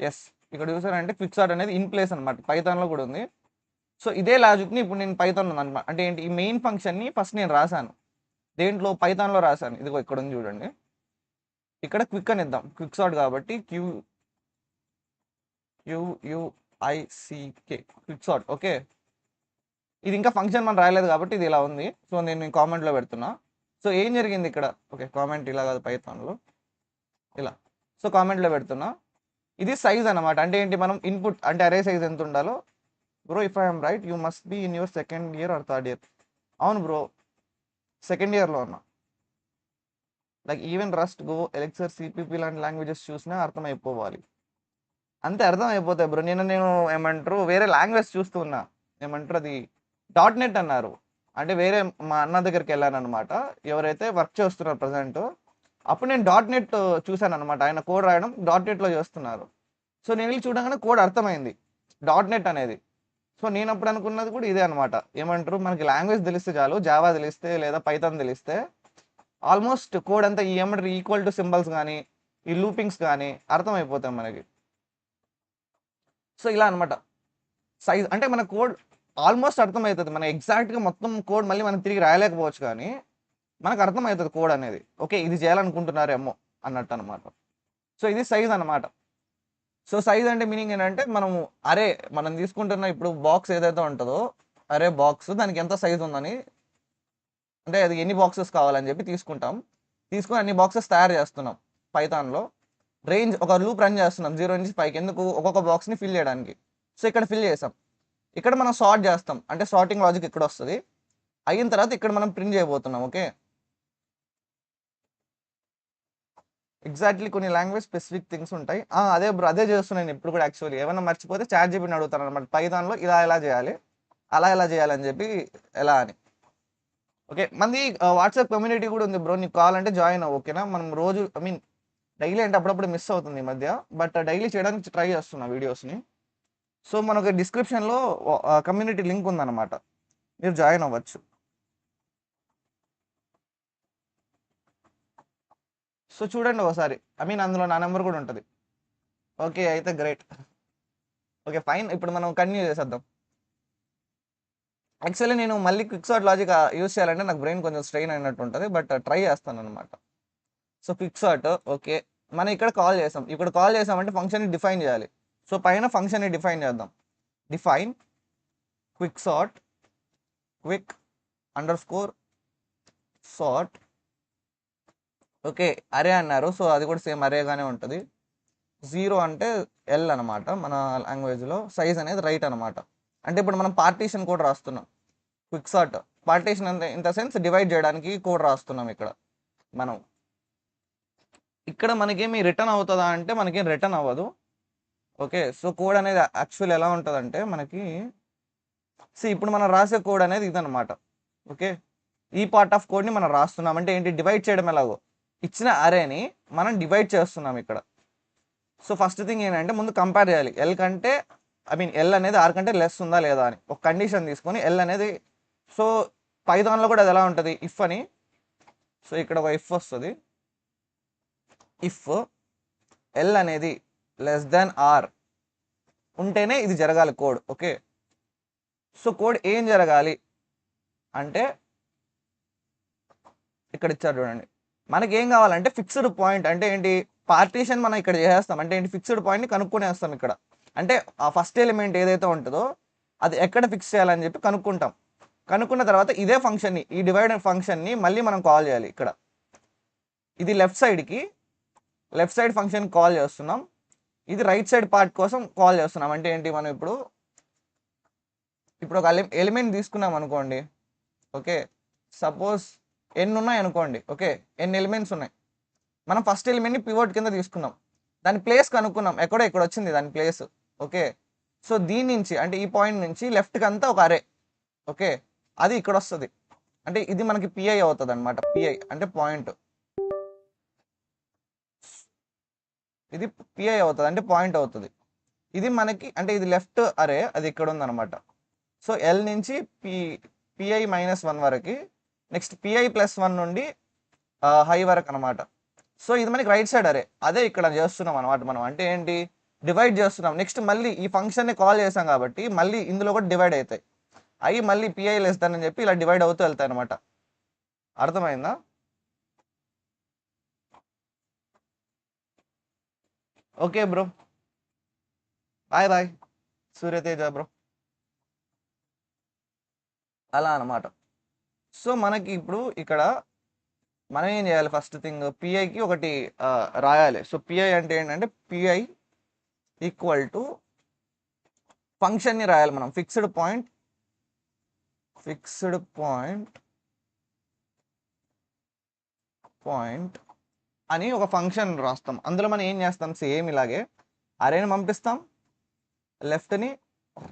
ఎస్, ఇక్కడ చూసారంటే క్విక్సార్ట్ అనేది ఇన్ ప్లేస్ అనమాట, పైథాన్లో కూడా ఉంది. సో ఇదే లాజిక్ని ఇప్పుడు నేను పైథాన్ అనమాట. అంటే ఏంటి, ఈ మెయిన్ ఫంక్షన్ని ఫస్ట్ నేను రాశాను దేంట్లో, పైథాన్లో రాశాను. ఇదిగో ఇక్కడ ఉంది చూడండి, ఇక్కడ క్విక్ అని ఇద్దాం, క్విక్సార్ట్ కాబట్టి QUICK క్విక్సార్ట్. ఓకే, ఇది ఇంకా ఫంక్షన్ మనం రాయలేదు కాబట్టి ఇది ఇలా ఉంది. సో నేను కామెంట్లో పెడుతున్నా. సో ఏం జరిగింది ఇక్కడ, ఓకే కామెంట్ ఇలా కాదు పైథాన్లో ఇలా. సో కామెంట్లో పెడుతున్నా, ఇది సైజ్ అనమాట. అంటే ఏంటి, మనం ఇన్పుట్ అంటే అరే సైజ్ ఎంత ఉండాలో. Bro if I'm right you must be in your 2nd year or 3rd year. అవును బ్రో, 2nd ఇయర్లో ఉన్నా. Like even Rust, Go, Elixir, CPP లాంటి లాంగ్వేజెస్ చూసినా అర్థమైపోవాలి. అంతే, అర్థం అయిపోతాయి బ్రో. నేను ఏమంటారు వేరే లాంగ్వేజ్ చూస్తూ ఉన్నా, ఏమంటారు అది .NET అన్నారు. అంటే వేరే మా అన్న దగ్గరికి వెళ్ళాను అనమాట, ఎవరైతే వర్క్ చేస్తున్నారు ప్రజెంట్. అప్పుడు నేను .NET చూశాను అనమాట, ఆయన కోడ్ రాయడం .NETలో చేస్తున్నారు. సో నేను వెళ్ళి చూడగానే కోడ్ అర్థమైంది .NET అనేది. సో నేను అప్పుడు అనుకున్నది కూడా ఇదే అనమాట. ఏమంటారు, మనకి లాంగ్వేజ్ తెలిస్తే చాలు, జావా తెలిస్తే లేదా పైథాన్ తెలిస్తే ఆల్మోస్ట్ కోడ్ అంతా ఏమంటారు ఈక్వల్ టు సింబల్స్ కానీ ఈ లూపింగ్స్ కానీ అర్థమైపోతాయి మనకి. సో ఇలా అనమాట. సైజ్ అంటే మన కోడ్ ఆల్మోస్ట్ అర్థమవుతుంది. మన ఎగ్జాక్ట్గా మొత్తం కోడ్ మళ్ళీ మనం తిరిగి రాయలేకపోవచ్చు, కానీ మనకు అర్థమవుతుంది కోడ్ అనేది. ఓకే, ఇది చేయాలనుకుంటున్నారేమో అన్నట్టు అనమాట. సో ఇది సైజ్ అనమాట. సో సైజ్ అంటే మీనింగ్ ఏంటంటే మనము అరే మనం తీసుకుంటున్న ఇప్పుడు బాక్స్ ఏదైతే ఉంటుందో అరే బాక్స్ దానికి ఎంత సైజ్ ఉందని, అంటే అది ఎన్ని బాక్సెస్ కావాలని చెప్పి తీసుకుంటాం. తీసుకుని అన్ని బాక్సెస్ తయారు చేస్తున్నాం పైథాన్లో. రేంజ్ ఒక లూప్ రన్ చేస్తున్నాం 0 నుంచి 5కి, ఎందుకు ఒక్కొక్క బాక్స్ని ఫిల్ చేయడానికి. సో ఇక్కడ ఫిల్ చేసాం. ఇక్కడ మనం సార్ట్ చేస్తాం, అంటే సార్టింగ్ లాజిక్ ఇక్కడ వస్తుంది. అయిన తర్వాత ఇక్కడ మనం ప్రింట్ చేయబోతున్నాం. ఓకే, ఎగ్జాక్ట్లీ కొన్ని లాంగ్వేజ్ స్పెసిఫిక్ థింగ్స్ ఉంటాయి. అదే బ్రో, అదే చేస్తున్నాను ఇప్పుడు కూడా. యాక్చువల్లీ ఏమైనా మర్చిపోతే చాట్ జీపీటీని అడుగుతాను అనమాట, పైథాన్లో ఇలా ఎలా చేయాలి, అలా ఎలా చేయాలని చెప్పి ఎలా అని. ఓకే, మంది వాట్సాప్ కమ్యూనిటీ కూడా ఉంది బ్రో, నీకు కావాలంటే జాయిన్ అవ్వు. ఓకేనా, మనం రోజు డైలీ అంటే అప్పుడప్పుడు మిస్ అవుతుంది ఈ మధ్య, బట్ డైలీ చేయడానికి ట్రై చేస్తున్నా వీడియోస్ని. సో మనకు డిస్క్రిప్షన్లో కమ్యూనిటీ లింక్ ఉందన్నమాట, మీరు జాయిన్ అవ్వచ్చు. సో చూడండి ఒకసారి, అందులో నా నెంబర్ కూడా ఉంటుంది. ఓకే అయితే గ్రేట్. ఓకే ఫైన్, ఇప్పుడు మనం కంటిన్యూ చేసేద్దాం. యాక్చువల్లీ నేను మళ్ళీ క్విక్సార్ట్ లాజిక్ యూస్ చేయాలంటే నాకు బ్రెయిన్ కొంచెం స్ట్రెయిన్ అయినట్టు ఉంటుంది, బట్ ట్రై చేస్తాను అనమాట. సో క్విక్సార్ట్ ఓకే, మనం ఇక్కడ కాల్ చేసాం. ఇక్కడ కాల్ చేసామంటే ఫంక్షన్ని డిఫైన్ చేయాలి. సో పైన ఫంక్షన్ని డిఫైన్ చేద్దాం. Define quicksort quick underscore sort. Okay, array అన్నారు, సో అది కూడా సేమ్ అరేగానే ఉంటుంది. 0 అంటే ఎల్ అనమాట మన లాంగ్వేజ్లో, సైజ్ అనేది రైట్ అనమాట. అంటే ఇప్పుడు మనం పార్టీషన్ కోడ్ రాస్తున్నాం. క్విక్సార్ట్ పార్టీషన్ అంటే ఇన్ ద సెన్స్ డివైడ్ చేయడానికి కోడ్ రాస్తున్నాం ఇక్కడ మనం. ఇక్కడ మనకేమి రిటర్న్ అవుతుందా అంటే మనకేం రిటర్న్ అవ్వదు. ఓకే, సో కోడ్ అనేది యాక్చువల్ ఎలా ఉంటుందంటే మనకి ఇప్పుడు మనం రాసే కోడ్ అనేది ఇదనమాట. ఓకే, ఈ పార్ట్ ఆఫ్ కోడ్ని మనం రాస్తున్నాం అంటే ఏంటి, డివైడ్ చేయడం ఎలాగో ఇచ్చిన అరేని మనం డివైడ్ చేస్తున్నాం ఇక్కడ. సో ఫస్ట్ థింగ్ ఏంటంటే ముందు కంపేర్ చేయాలి, ఎల్ కంటే ఎల్ అనేది ఆర్ కంటే లెస్ ఉందా లేదా అని ఒక కండిషన్ తీసుకొని ఎల్ అనేది. సో పైథాన్లో కూడా అది ఎలా ఉంటుంది, ఇఫ్ అని. సో ఇక్కడ ఒక ఇఫ్ వస్తుంది, ఇఫ్ ఎల్ అనేది లెస్ దాన్ ఆర్ ఉంటేనే ఇది జరగాలి కోడ్. ఓకే, సో కోడ్ ఏం జరగాలి అంటే ఇక్కడ ఇచ్చారు చూడండి, మనకి ఏం కావాలంటే ఫిక్స్డ్ పాయింట్ అంటే ఏంటి, పార్టీషన్ మనం ఇక్కడ చేసేస్తాం అంటే ఏంటి, ఫిక్స్డ్ పాయింట్ని కనుక్కునేస్తాం ఇక్కడ. అంటే ఆ ఫస్ట్ ఎలిమెంట్ ఏదైతే ఉంటుందో అది ఎక్కడ ఫిక్స్ చేయాలని చెప్పి కనుక్కుంటాం. కనుక్కున్న తర్వాత ఇదే ఫంక్షన్ని, ఈ డివైడ్ ఫంక్షన్ని మళ్ళీ మనం కాల్ చేయాలి ఇక్కడ. ఇది లెఫ్ట్ సైడ్ ఫంక్షన్ కాల్ చేస్తున్నాం, ఇది రైట్ సైడ్ పార్ట్ కోసం కాల్ చేస్తున్నాం. అంటే ఏంటి, మనం ఇప్పుడు ఒక ఎలిమెంట్ తీసుకున్నాం అనుకోండి. ఓకే, సపోజ్ ఎన్ ఉన్నాయి అనుకోండి. ఓకే, ఎన్ ఎలిమెంట్స్ ఉన్నాయి. మనం ఫస్ట్ ఎలిమెంట్ని పివోట్ కింద తీసుకున్నాం, దాని ప్లేస్ కనుక్కున్నాం, ఎక్కడో ఇక్కడ వచ్చింది దాని ప్లేస్. ఓకే, సో దీని నుంచి అంటే ఈ పాయింట్ నుంచి లెఫ్ట్కి అంతా ఒక అరే. ఓకే, అది ఇక్కడ వస్తుంది, అంటే ఇది మనకి పిఐ అవుతుంది అనమాట. పిఐ అంటే పాయింట్, ఇది పిఐ అవుతుంది అంటే పాయింట్ అవుతుంది. ఇది మనకి అంటే ఇది లెఫ్ట్ అరే, అది ఇక్కడ ఉందన్నమాట. సో ఎల్ నుంచి పిఐ -1 వరకు, నెక్స్ట్ పిఐ +1 నుండి హై వరకు అనమాట. సో ఇది మనకి రైట్ సైడ్ అరే, అదే ఇక్కడ చేస్తున్నాం అనమాట మనం. అంటే ఏంటి, డివైడ్ చేస్తున్నాం. నెక్స్ట్ మళ్ళీ ఈ ఫంక్షన్ని కాల్ చేసాం కాబట్టి మళ్ళీ ఇందులో కూడా డివైడ్ అవుతాయి. అవి మళ్ళీ పిఐ లెస్ దాన్ అని చెప్పి ఇలా డివైడ్ అవుతూ వెళ్తాయి అనమాట. అర్థమైందా? Okay bro, bye Suryateja bro. అలా అనమాట. సో మనకి ఇప్పుడు ఇక్కడ మనం ఏం చేయాలి, ఫస్ట్ థింగ్ పిఐకి ఒకటి రాయాలి. సో పిఐ అంటే ఏంటంటే పిఐ ఈక్వల్ టు ఫంక్షన్ని రాయాలి మనం. ఫిక్స్డ్ పాయింట్ అని ఒక ఫంక్షన్ రాస్తాం. అందులో మనం ఏం చేస్తాం, సేమ్ ఇలాగే అరేని పంపిస్తాం, లెఫ్ట్ని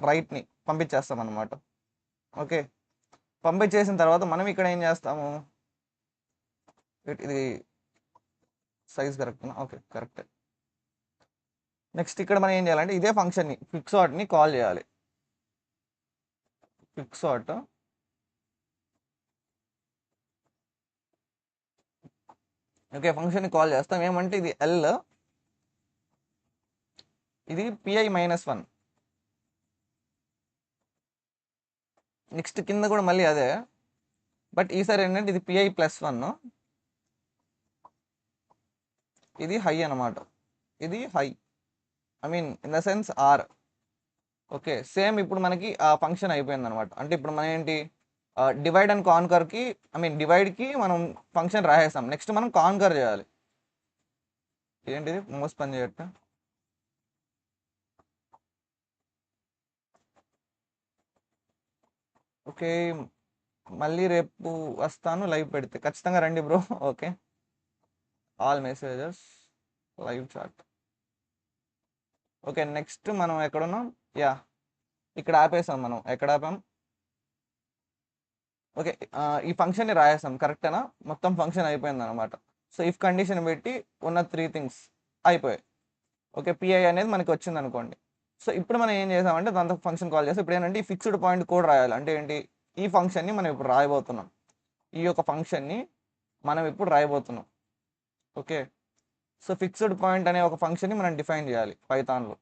రైట్ని పంపించేస్తాం అనమాట. ఓకే, పంపించేసిన తర్వాత మనం ఇక్కడ ఏం చేస్తాము, ఇది size correct. Okay correct. Next ఇక్కడ మనం ఏం చేయాలంటే ఇదే ఫంక్షన్ని క్విక్సార్ట్ని కాల్ చేయాలి. క్విక్సార్ట్ ఓకే, ఫంక్షన్ని కాల్ చేస్తాం ఏమంటే ఇది ఎల్, ఇది pi-1. నెక్స్ట్ కింద కూడా మళ్ళీ అదే, బట్ ఈసారి ఏంటంటే ఇది pi+1, ఇది హై అనమాట, ఇది high, I mean in the sense R. Okay, same ఇప్పుడు మనకి ఆ ఫంక్షన్ అయిపోయింది అనమాట. అంటే ఇప్పుడు మనం ఏంటి, డివైడ్ అండ్ కాన్కర్కి, ఐ మీన్ డివైడ్కి మనం ఫంక్షన్ రాసేస్తాం. నెక్స్ట్ మనం కాన్కర్ చేయాలి. ఏంటిది మోస్ పని చేయట. ఓకే, మళ్ళీ రేపు వస్తాను లైవ్ పెడితే, ఖచ్చితంగా రండి bro. Okay, all messages live chat. Okay, next మనం ఎక్కడున్నాం, యా ఇక్కడ ఆపేసాం. మనం ఎక్కడ ఆపాం, ఓకే, ఈ ఫంక్షన్ని రాయేస్తాం కరెక్టేనా, మొత్తం ఫంక్షన్ అయిపోయింది అనమాట. సో ఇఫ్ కండిషన్ పెట్టి ఉన్న 3 థింగ్స్ అయిపోయాయి. ఓకే, పిఐ అనేది మనకి వచ్చింది అనుకోండి. సో ఇప్పుడు మనం ఏం చేసామంటే దాంతో ఫంక్షన్ కాల్ చేస్తాం. ఇప్పుడు ఏంటంటే ఈ ఫిక్స్డ్ పాయింట్ కోడ్ రాయాలి. అంటే ఏంటి, ఈ ఫంక్షన్ని మనం ఇప్పుడు రాయబోతున్నాం, ఈ యొక్క ఫంక్షన్ని మనం ఇప్పుడు రాయబోతున్నాం. ఓకే, సో ఫిక్స్డ్ పాయింట్ అనే ఒక ఫంక్షన్ని మనం డిఫైన్ చేయాలి పైథాన్లో.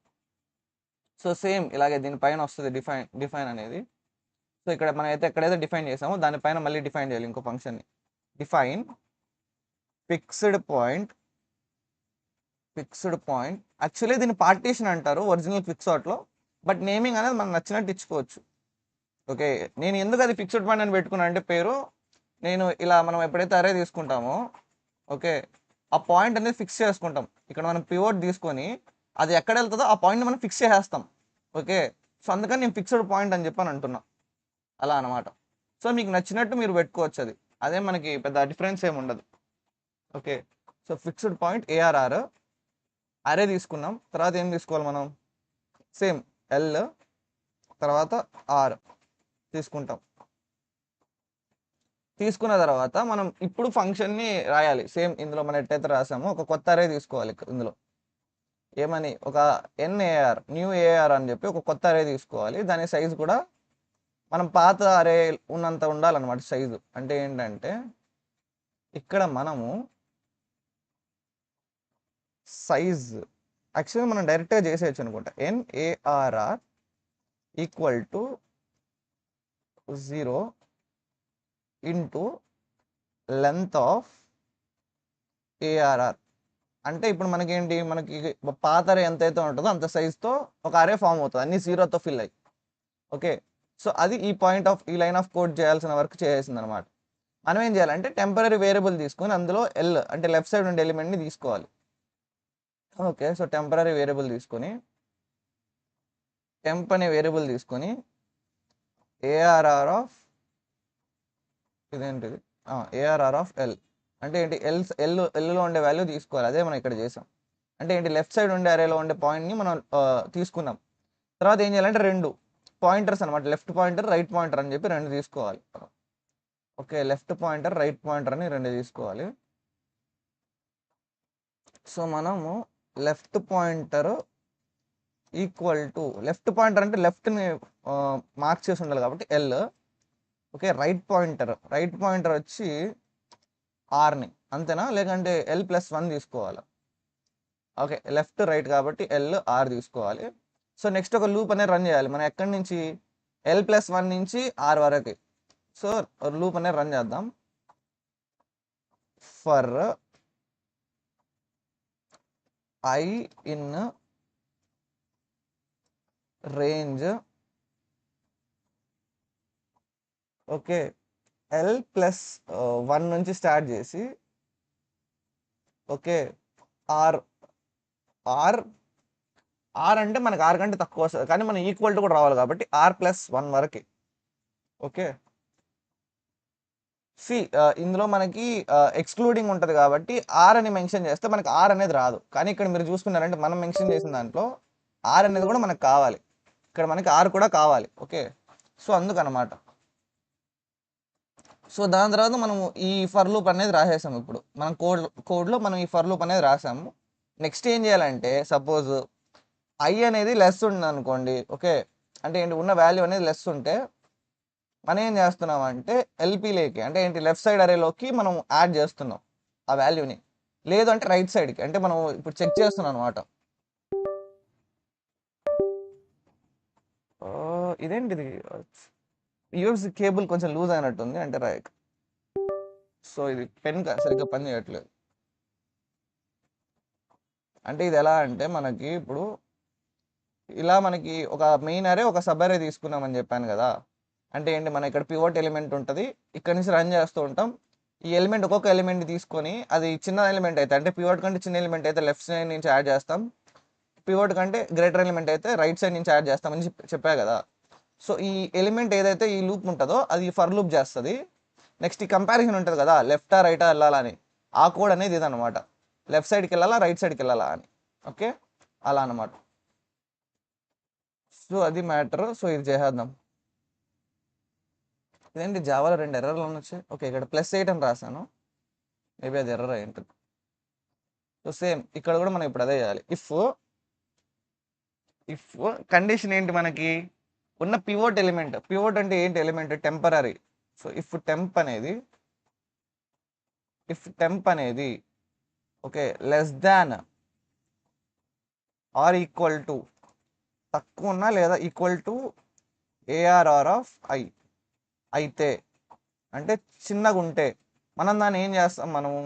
సో సేమ్ ఇలాగే దీనిపైన వస్తుంది డిఫైన్ అనేది. సో ఇక్కడ మనం అయితే ఎక్కడైతే డిఫైన్ చేసామో దానిపైన మళ్ళీ డిఫైన్ చేయాలి ఇంకో ఫంక్షన్ని. డిఫైన్ ఫిక్స్డ్ పాయింట్ యాక్చువల్లీ దీన్ని పార్టీషన్ అంటారు ఒరిజినల్ క్విక్సార్ట్లో, బట్ నేమింగ్ అనేది మనం నచ్చినట్టు ఇచ్చుకోవచ్చు. ఓకే, నేను ఎందుకు అది ఫిక్స్డ్ పాయింట్ అని పెట్టుకున్నా అంటే పేరు, నేను ఇలా మనం ఎప్పుడైతే అరే తీసుకుంటామో, ఓకే, ఆ పాయింట్ అనేది ఫిక్స్ చేసుకుంటాం. ఇక్కడ మనం పివోట్ తీసుకొని అది ఎక్కడ వెళ్తుందో ఆ పాయింట్ని మనం ఫిక్స్ చేసేస్తాం. ఓకే, సో అందుకని నేను ఫిక్స్డ్ పాయింట్ అని చెప్పని అంటున్నా, అలా అనమాట. సో మీకు నచ్చినట్టు మీరు పెట్టుకోవచ్చు, అదే మనకి పెద్ద డిఫరెన్స్ ఏమి ఉండదు. Okay, so fixed point ARR అరే తీసుకున్నాం. తర్వాత ఏం తీసుకోవాలి మనం, సేమ్ ఎల్ తర్వాత ఆర్ తీసుకుంటాం. తీసుకున్న తర్వాత మనం ఇప్పుడు ఫంక్షన్ని రాయాలి. సేమ్ ఇందులో మనం ఎట్టయితే రాసామో ఒక కొత్త అరే తీసుకోవాలి. ఇందులో ఏమని, ఒక ఎన్ఏఆర్ న్యూ ఏఆర్ అని చెప్పి ఒక కొత్త అరే తీసుకోవాలి. దాని సైజు కూడా మనం పాత అరే ఉన్నంత ఉండాలన్నమాట సైజు. అంటే ఏంటంటే ఇక్కడ మనము సైజ్ యాక్చువల్గా మనం డైరెక్ట్గా చేసేయచ్చు అనుకుంటా. NARR equal to 0 into length of ARR. అంటే ఇప్పుడు మనకేంటి, మనకి పాత అరే ఎంతైతే ఉంటుందో అంత సైజ్తో ఒక అరే ఫామ్ అవుతుంది, అన్ని 0తో ఫిల్ అయ్యి. ఓకే, సో అది ఈ లైన్ ఆఫ్ కోడ్ చేయాల్సిన వర్క్ చేసేసింది అనమాట. మనం ఏం చేయాలంటే టెంపరీ వేరియబుల్ తీసుకొని అందులో ఎల్ అంటే లెఫ్ట్ సైడ్ ఉండే ఎలిమెంట్ని తీసుకోవాలి. ఓకే, సో టెంపరీ వేరియబుల్ తీసుకొని టెంప్ అనే వేరియబుల్ తీసుకొని ఏఆర్ఆర్ ఆఫ్ ఇదేంటిది ఏఆర్ఆర్ ఆఫ్ ఎల్ అంటే ఏంటి, ఎల్లో ఉండే వాల్యూ తీసుకోవాలి. అదే మనం ఇక్కడ చేసాం. అంటే ఏంటి, లెఫ్ట్ సైడ్ ఉండే అరేలో ఉండే పాయింట్ని మనం తీసుకున్నాం. తర్వాత ఏం చేయాలంటే 2 పాయింటర్స్ అనమాట, లెఫ్ట్ పాయింటర్ రైట్ పాయింటర్ అని చెప్పి 2 తీసుకోవాలి. Okay, left pointer right pointer అని 2 తీసుకోవాలి. సో మనము left pointer equal to, left pointer అంటే లెఫ్ట్ని మార్క్ చేసి ఉండాలి కాబట్టి ఎల్. ఓకే, రైట్ పాయింటర్ వచ్చి ఆర్ని, అంతేనా, లేకంటే L+1 తీసుకోవాలి. ఓకే, లెఫ్ట్ రైట్ కాబట్టి ఆర్ తీసుకోవాలి. సో నెక్స్ట్ ఒక లూప్ అనేది రన్ చేయాలి మనం ఎక్కడి నుంచి, L+1 నుంచి ఆర్ వరకు. సో లూప్ అనేది రన్ చేద్దాం. For I in range, okay, L+1 నుంచి స్టార్ట్ చేసి, ఓకే, ఆర్ అంటే మనకి ఆర్ కంటే తక్కువ వస్తుంది, కానీ మనం ఈక్వల్ టు కూడా రావాలి కాబట్టి R+1 వరకు. ఓకే, ఇందులో మనకి ఎక్స్క్లూడింగ్ ఉంటుంది కాబట్టి ఆర్ అని మెన్షన్ చేస్తే మనకి ఆర్ అనేది రాదు. కానీ ఇక్కడ మీరు చూసుకున్నారంటే మనం మెన్షన్ చేసిన దాంట్లో ఆర్ అనేది కూడా మనకు కావాలి, ఇక్కడ మనకి ఆర్ కూడా కావాలి. Okay, so అందుకనమాట. సో దాని తర్వాత మనము ఈ ఫర్ లూప్ అనేది రాసేసాము. ఇప్పుడు మనం కోడ్లో మనం ఈ ఫర్ లూప్ అనేది రాసాము. నెక్స్ట్ ఏం చేయాలంటే, సపోజ్ ఐ అనేది లెస్ ఉంది అనుకోండి. ఓకే, అంటే ఏంటి, ఉన్న వాల్యూ అనేది లెస్ ఉంటే మనం ఏం చేస్తున్నాం అంటే ఎల్పీలోకి, అంటే ఏంటి, లెఫ్ట్ సైడ్ అరేలోకి మనం యాడ్ చేస్తున్నాం ఆ వాల్యూని. లేదు అంటే రైట్ సైడ్కి. అంటే మనం ఇప్పుడు చెక్ చేస్తున్నాం అనమాట. ఇదేంటిది యూఎఫ్సి కేబుల్ కొంచెం లూజ్ అయినట్టుంది అంటే రైట్. సో ఇది పెన్ సరిగ్గా పని చేయట్లేదు. అంటే ఇది ఎలా అంటే మనకి ఇప్పుడు ఇలా మనకి ఒక మెయిన్ అరే ఒక సబ్ అరే తీసుకున్నామని చెప్పాను కదా. అంటే ఏంటి, మన ఇక్కడ పివోట్ ఎలిమెంట్ ఉంటుంది, ఇక్కడ నుంచి రన్ చేస్తూ ఉంటాం. ఈ ఎలిమెంట్ ఒక్కొక్క ఎలిమెంట్ తీసుకొని అది చిన్న ఎలిమెంట్ అయితే అంటే పివోట్ కంటే చిన్న ఎలిమెంట్ అయితే లెఫ్ట్ సైడ్ నుంచి యాడ్ చేస్తాం, పివోట్ కంటే గ్రేటర్ ఎలిమెంట్ అయితే రైట్ సైడ్ నుంచి యాడ్ చేస్తామని చెప్పా కదా. సో ఈ ఎలిమెంట్ ఏదైతే ఈ లూప్ ఉంటుందో అది ఫర్ లూప్ చేస్తుంది. నెక్స్ట్ ఈ కంపారిజన్ ఉంటుంది కదా, లెఫ్టా రైటా వెళ్ళాలని, ఆ కోడ్ అనేది ఇదనమాట. లెఫ్ట్ సైడ్కి వెళ్ళాలా రైట్ సైడ్కి వెళ్ళాలా అని. ఓకే, అలా అనమాట. సో అది మ్యాటర్. సో ఇది చేసేద్దాం. ఇదేంటి జావాలో 2 ఎర్రర్లు వచ్చాయి. ఓకే, ఇక్కడ +8 అని రాశాను, మేబీ అది ఎర్రర్ అయి ఉంటుంది. సో సేమ్ ఇక్కడ కూడా మనం ఇప్పుడు అదే చేయాలి. ఇఫ్ కండిషన్ ఏంటి, మనకి ఉన్న పివోట్ ఎలిమెంట్, పివోట్ అంటే ఏంటి element, temporary. So if temp అనేది okay less than or equal to, తక్కువ ఉన్నా లేదా equal to ARR of I అయితే, అంటే చిన్నగా ఉంటే మనం దాన్ని ఏం చేస్తాం, మనము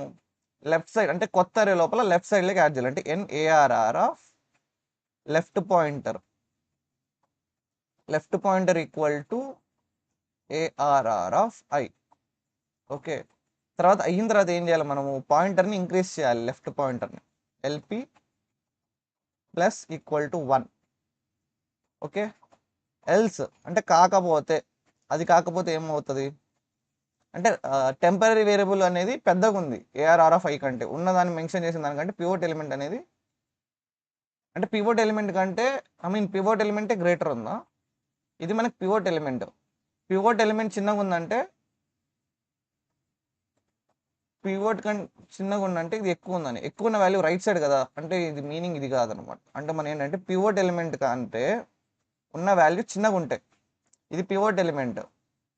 లెఫ్ట్ సైడ్ అంటే కొత్త అరే లోపల లెఫ్ట్ సైడ్లోకి యాడ్ చేయాలి. అంటే NARR of left pointer equal to ARR of I. Okay, తర్వాత అయిన తర్వాత ఏం చేయాలి, మనము పాయింటర్ని ఇంక్రీజ్ చేయాలి, లెఫ్ట్ పాయింటర్ని LP plus equal to 1. Okay, else అంటే అది కాకపోతే ఏమవుతుంది అంటే టెంపరీ వేరియబుల్ అనేది పెద్దగా ఉంది ARR ఆఫ్ I కంటే, ఉన్నదాన్ని మెన్షన్ చేసిన దానికంటే పివోట్ ఎలిమెంట్ అనేది, అంటే పివోట్ ఎలిమెంట్ కంటే పివోట్ ఎలిమెంటే గ్రేటర్ ఉందా, ఇది మనకి పివోట్ ఎలిమెంట్ చిన్నగా ఉందంటే, చిన్నగా ఉందంటే ఇది ఎక్కువ ఉందని, ఎక్కువ ఉన్న వాల్యూ రైట్ సైడ్ కదా, అంటే ఇది మీనింగ్ ఇది కాదనమాట. అంటే మనం ఏంటంటే పివోట్ ఎలిమెంట్ కంటే ఉన్న వాల్యూ చిన్నగా ఉంటాయి, ఇది పివోట్ ఎలిమెంట్